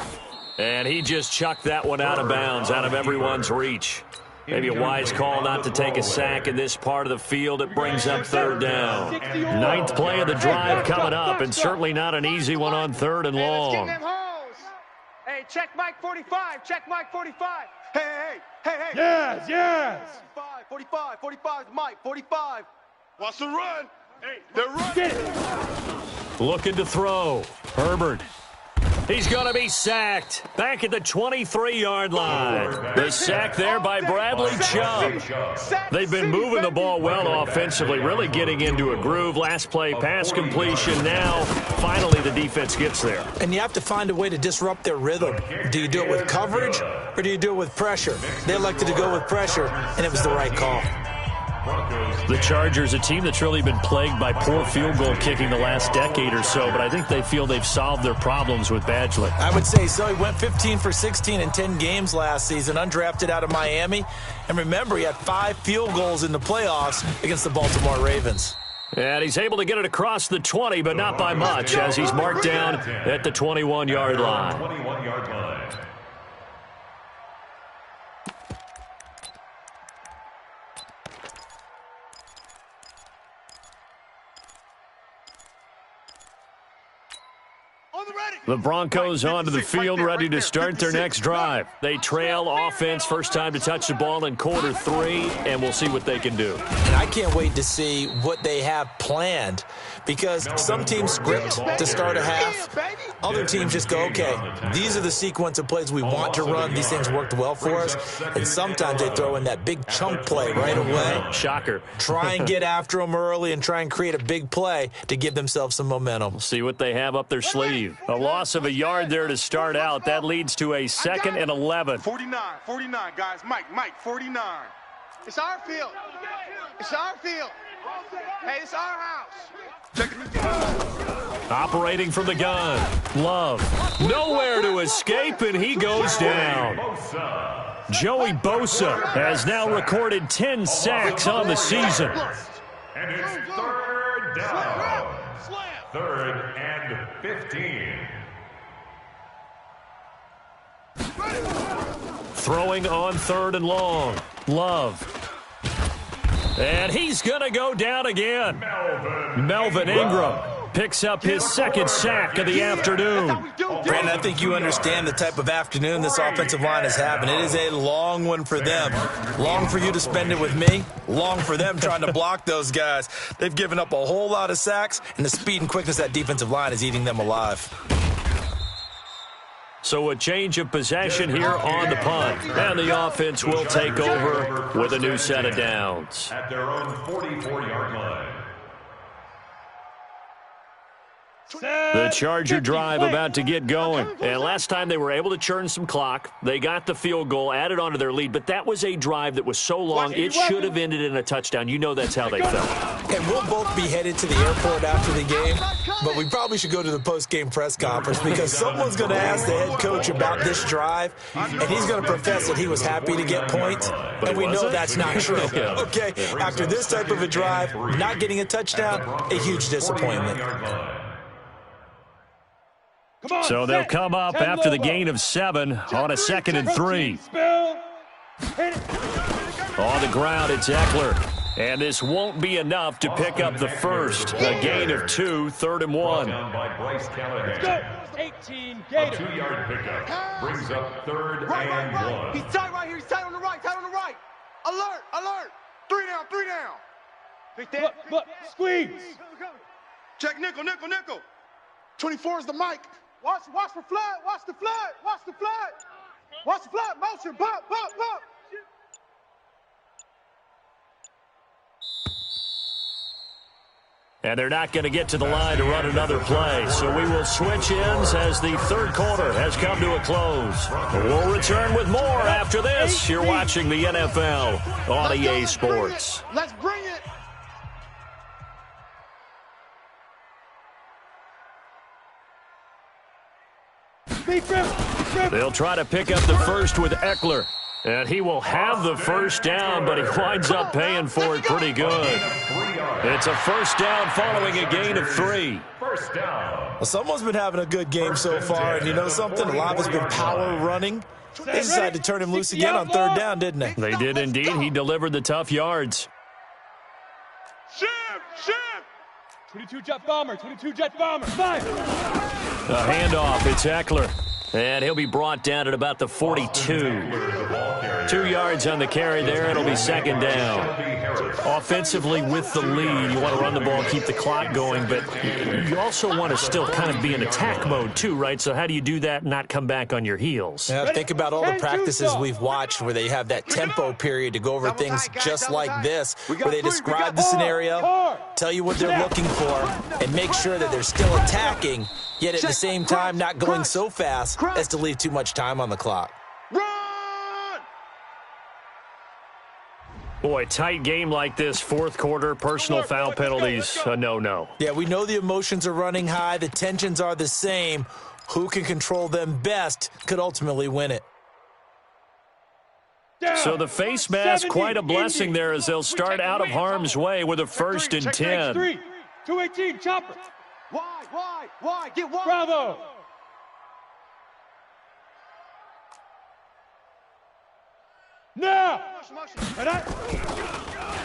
And he just chucked that one out of bounds, out of everyone's reach. Maybe a wise call not to take a sack in this part of the field. It brings up 3rd down. 9th play of the drive coming up, and certainly not an easy one on 3rd and long. Hey, check Mike 45. Check Mike 45. Hey. Yes. 45, 45, Mike, 45. Wants to run. Hey, they're running. Get it. Looking to throw. Herbert. He's going to be sacked. Back at the 23-yard line. The sack there by Bradley Chubb. They've been moving the ball well offensively, really getting into a groove. Last play, pass completion. Now, finally, the defense gets there. And you have to find a way to disrupt their rhythm. Do you do it with coverage, or do you do it with pressure? They elected to go with pressure, and it was the right call. The Chargers, a team that's really been plagued by poor field goal kicking the last decade or so, but I think they feel they've solved their problems with Badgley. I would say so. He went 15 for 16 in 10 games last season, undrafted out of Miami. And remember, he had 5 field goals in the playoffs against the Baltimore Ravens. And he's able to get it across the 20, but not by much, as he's marked down at the 21-yard line. 21-yard line. The Broncos onto the field, ready to start their next drive. They trail offense, first time to touch the ball in quarter 3, and we'll see what they can do. And I can't wait to see what they have planned, because some teams script to start a half. Other teams just go, okay, these are the sequence of plays we want to run. These things worked well for us. And sometimes they throw in that big chunk play right away. Shocker. Try and get after them early and try and create a big play to give themselves some momentum. We'll see what they have up their sleeve. A loss of a yard there to start out. That leads to a 2nd and 11. 49, guys. Mike, 49. It's our field. It's our field. Hey, it's our house. Operating from the gun. Love. Nowhere to escape, and he goes down. Joey Bosa has now recorded 10 sacks on the season. And it's 3rd down. 3rd and 15. Throwing on 3rd and long. Love. And he's going to go down again. Melvin Ingram picks up his 2nd sack of the afternoon. Brandon, I think you understand the type of afternoon this offensive line is having. It is a long one for them. Long for you to spend it with me. Long for them trying to block those guys. They've given up a whole lot of sacks, and the speed and quickness of that defensive line is eating them alive. So a change of possession here on the punt. And the offense will take over with a new set of downs. At their own 44-yard line. The Charger drive about to get going. And last time they were able to churn some clock. They got the field goal, added onto their lead. But that was a drive that was so long, it should have ended in a touchdown. You know that's how they felt. And we'll both be headed to the airport after the game. But we probably should go to the post-game press conference, because someone's going to ask the head coach about this drive. And he's going to profess that he was happy to get points. And we know that's not true. Okay, after this type of a drive, not getting a touchdown, a huge disappointment. So they'll come up after the gain of 7 on a 2nd and 3. On the ground, it's Eckler. And this won't be enough to pick up the first. A gain of 2, 3rd and 1. Down by Bryce Callahan. Let's go. 18 A Gators. 2-yard pickup brings up 3rd and 1. He's tight right here. He's tight on the right. Tight on the right. Alert. Alert. 3 down. 3 down. Look, squeeze. Check nickel. Nickel. Nickel. 24 is the mic. Watch for flood. Watch the flood. Watch the flood. Watch the flood. Motion. Bump, bump, bump. And they're not going to get to the line to run another play. So we will switch ends as the 3rd quarter has come to a close. We'll return with more after this. You're watching the NFL on EA Sports. Let's bring it. They'll try to pick up the first with Eckler. And he will have the first down, but he winds up paying for it pretty good. It's a first down following a gain of 3. First down. Well, someone's been having a good game so far, and you know something? A lot has been power running. They decided to turn him loose again on 3rd down, didn't they? They did indeed. He delivered the tough yards. Shift. 22 jet bomber. 22 jet bomber. 5. A handoff. It's Eckler. And he'll be brought down at about the 42. 2 yards on the carry there. It'll be 2nd down. Offensively with the lead, you want to run the ball, keep the clock going, but you also want to still kind of be in attack mode too, right? So how do you do that and not come back on your heels? Yeah, think about all the practices we've watched where they have that tempo period to go over things just like this, where they describe the scenario, tell you what they're looking for, and make sure that they're still attacking, yet at the same time not going so fast as to leave too much time on the clock. Boy, tight game like this, 4th quarter, personal foul penalties, a no-no. Yeah, we know the emotions are running high. The tensions are the same. Who can control them best could ultimately win it. So the face mask, quite a blessing there as they'll start out of harm's way with a 1st and 10. 218 chopper. Why? Get wide. Bravo. Now.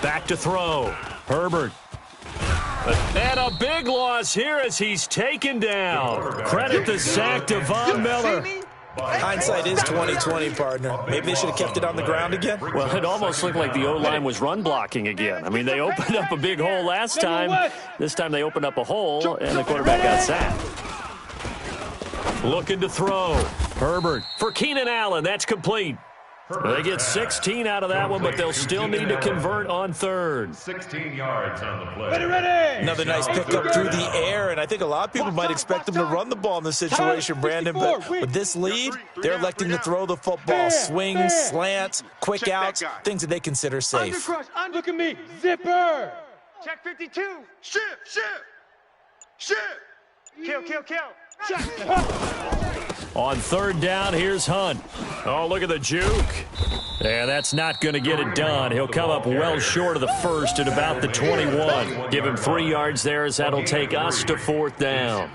Back to throw. Herbert. And a big loss here as he's taken down. Credit the sack to Von Miller. Hindsight is 20/20, partner. Maybe they should have kept it on the ground again. Well, it almost looked like the O-line was run blocking again. I mean, they opened up a big hole last time. This time they opened up a hole, and the quarterback got sacked. Looking to throw. Herbert for Keenan Allen. That's complete. They get 16 out of that one, but they'll still need to convert on 3rd. 16 yards on the play. Ready. Another nice pickup through the air, and I think a lot of people might expect them to run the ball in this situation, Brandon, but with this lead, they're electing to throw the football. Swings, slants, quick outs, things that they consider safe. Look at me. Zipper. Check 52. Shift. Kill. Check. On 3rd down, here's Hunt. Oh, look at the juke. Yeah, that's not going to get it done. He'll come up well short of the first at about the 21. Give him 3 yards there as that'll take us to 4th down.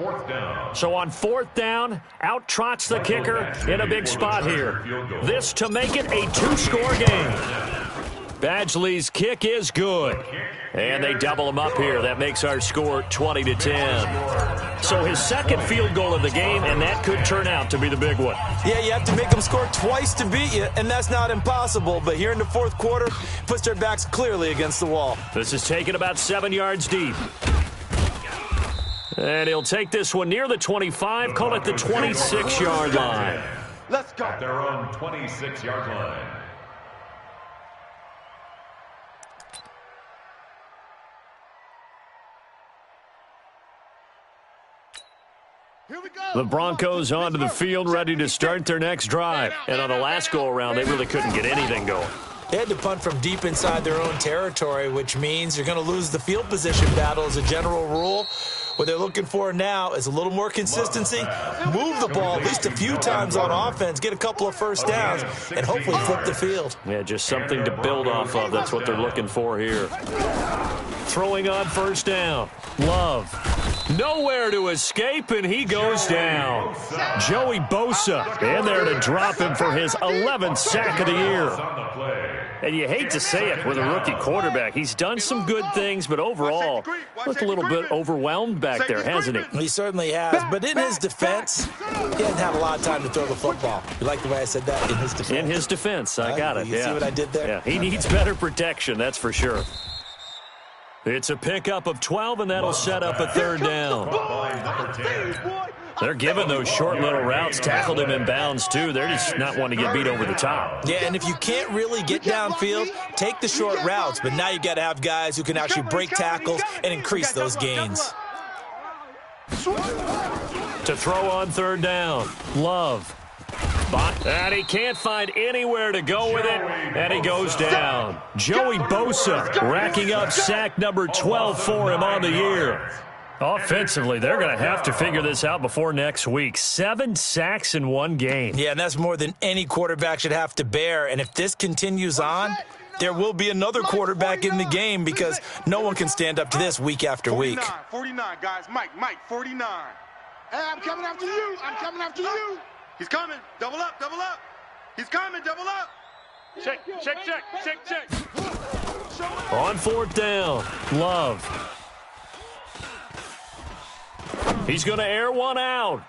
So on 4th down, out trots the kicker in a big spot here. This to make it a 2-score game. Badgley's kick is good. And they double him up here. That makes our score 20-10. So his 2nd field goal of the game, and that could turn out to be the big one. Yeah, you have to make them score twice to beat you, and that's not impossible. But here in the 4th quarter, puts their backs clearly against the wall. This is taken about 7 yards deep. And he'll take this one near the 25, call it the 26-yard line. Let's go. At their own 26-yard line. The Broncos onto the field, ready to start their next drive. And on the last go-around, they really couldn't get anything going. They had to punt from deep inside their own territory, which means you're going to lose the field position battle as a general rule. What they're looking for now is a little more consistency, move the ball at least a few times on offense, get a couple of first downs, and hopefully flip the field. Yeah, just something to build off of. That's what they're looking for here. Throwing on 1st down. Love. Nowhere to escape, and he goes down. Joey Bosa in there to drop him for his 11th sack of the year. And you hate to say it with a rookie quarterback. He's done some good things, but overall, looked a little bit overwhelmed back there, hasn't he? He certainly has. But in his defense, he hasn't had a lot of time to throw the football. You like the way I said that? In his defense. In his defense. I got it. You see what I did there? Yeah, he needs better protection, that's for sure. It's a pickup of 12, and that'll set up a third down. They're giving those short little routes. Tackled him in bounds, too. They're just not wanting to get beat over the top. Yeah, and if you can't really get downfield, take the short routes. But now you got to have guys who can actually break tackles and increase those gains. To throw on third down, Love. And he can't find anywhere to go with it, and he goes down. Joey Bosa racking up sack number 12 for him on the year. Offensively, they're going to have to figure this out before next week. 7 sacks in one game. Yeah, and that's more than any quarterback should have to bear. And if this continues on, there will be another quarterback in the game because no one can stand up to this week after week. 49, guys. Mike, 49. Hey, I'm coming after you. I'm coming after you. He's coming. Double up, double up. He's coming, double up. Check. On fourth down, Love. He's going to air one out.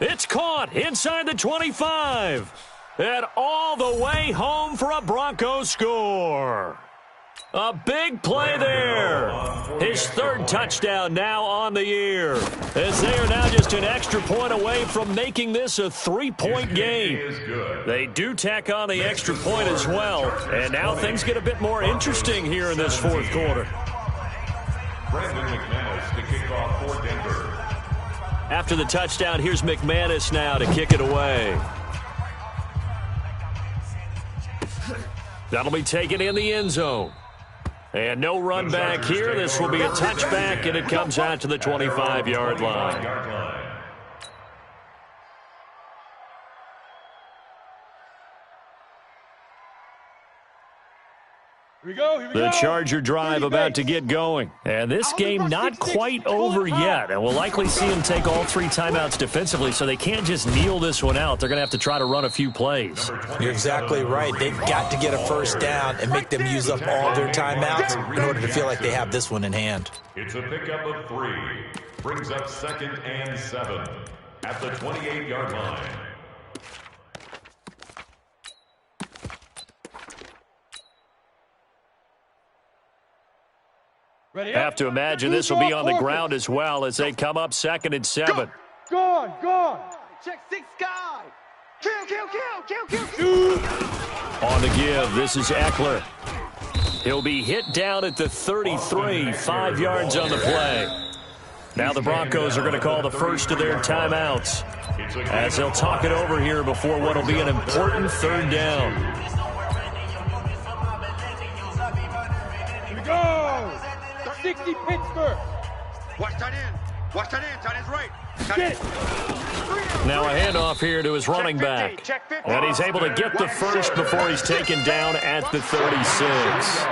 It's caught inside the 25. And all the way home for a Broncos score. A big play there. His third touchdown now on the year. As they are now just an extra point away from making this a 3-point game. They do tack on the extra point as well. And now things get a bit more interesting here in this fourth quarter. Brandon McManus to kick off for Denver. After the touchdown, here's McManus now to kick it away. That'll be taken in the end zone. And no run back here. This will be a touchback, and it comes out to the 25-yard line. Here we go. The Charger drive about to get going. And this game not quite over yet. And we'll likely see them take all 3 timeouts defensively, so they can't just kneel this one out. They're going to have to try to run a few plays. You're exactly right. They've got to get a first down and make them use up all their timeouts in order to feel like they have this one in hand. It's a pickup of 3. Brings up 2nd and 7 at the 28-yard line. I have to imagine this will be on the ground as well as they come up 2nd and 7. Gone. Check 6 guy. Kill. On the give, this is Eckler. He'll be hit down at the 33, 5 yards on the play. Now the Broncos are going to call the first of their timeouts as they'll talk it over here before what will be an important third down. Here we go. 60 Pittsburgh. Watch tight end. Tight end's right. Now a handoff here to his running back. And he's able to get the first before he's taken down at the 36.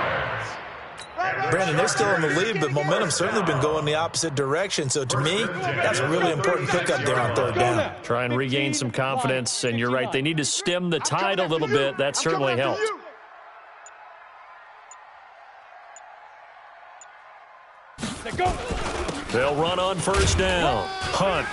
Brandon, they're still in the lead, but momentum's certainly been going the opposite direction. So to me, that's a really important pickup there on third down. Try and regain some confidence, and you're right, they need to stem the tide a little bit. That certainly helped. They'll run on first down. Hunt.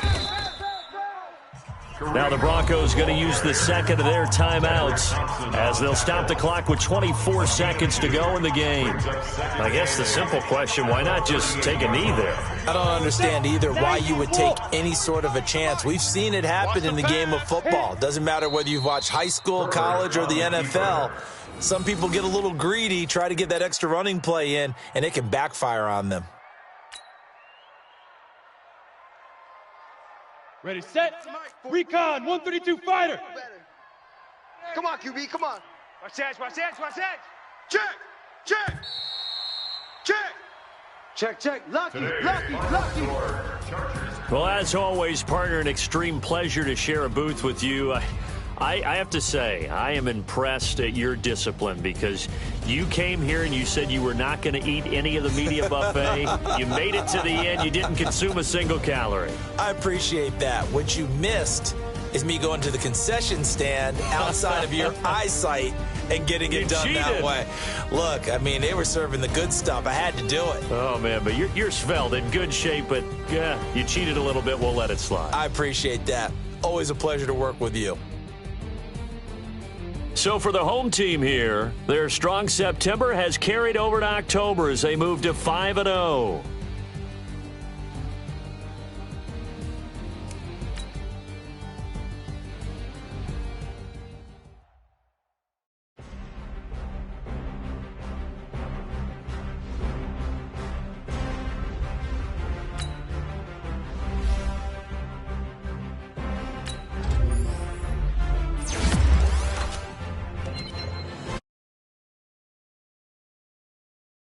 Now the Broncos going to use the second of their timeouts as they'll stop the clock with 24 seconds to go in the game. I guess the simple question, why not just take a knee there? I don't understand either why you would take any sort of a chance. We've seen it happen in the game of football. It doesn't matter whether you've watched high school, college, or the NFL. Some people get a little greedy, try to get that extra running play in, and it can backfire on them. Ready, set, recon, 132 fighter. Come on, QB, come on. Watch that. Check. Lucky. Well, as always, partner, an extreme pleasure to share a booth with you. I have to say, I am impressed at your discipline because you came here and you said you were not going to eat any of the media buffet. You made it to the end. You didn't consume a single calorie. I appreciate that. What you missed is me going to the concession stand outside of your eyesight and getting it done that way. Look, I mean, they were serving the good stuff. I had to do it. Oh, man, but you're svelte, in good shape, but yeah, you cheated a little bit. We'll let it slide. I appreciate that. Always a pleasure to work with you. So for the home team here, their strong September has carried over to October as they move to 5-0.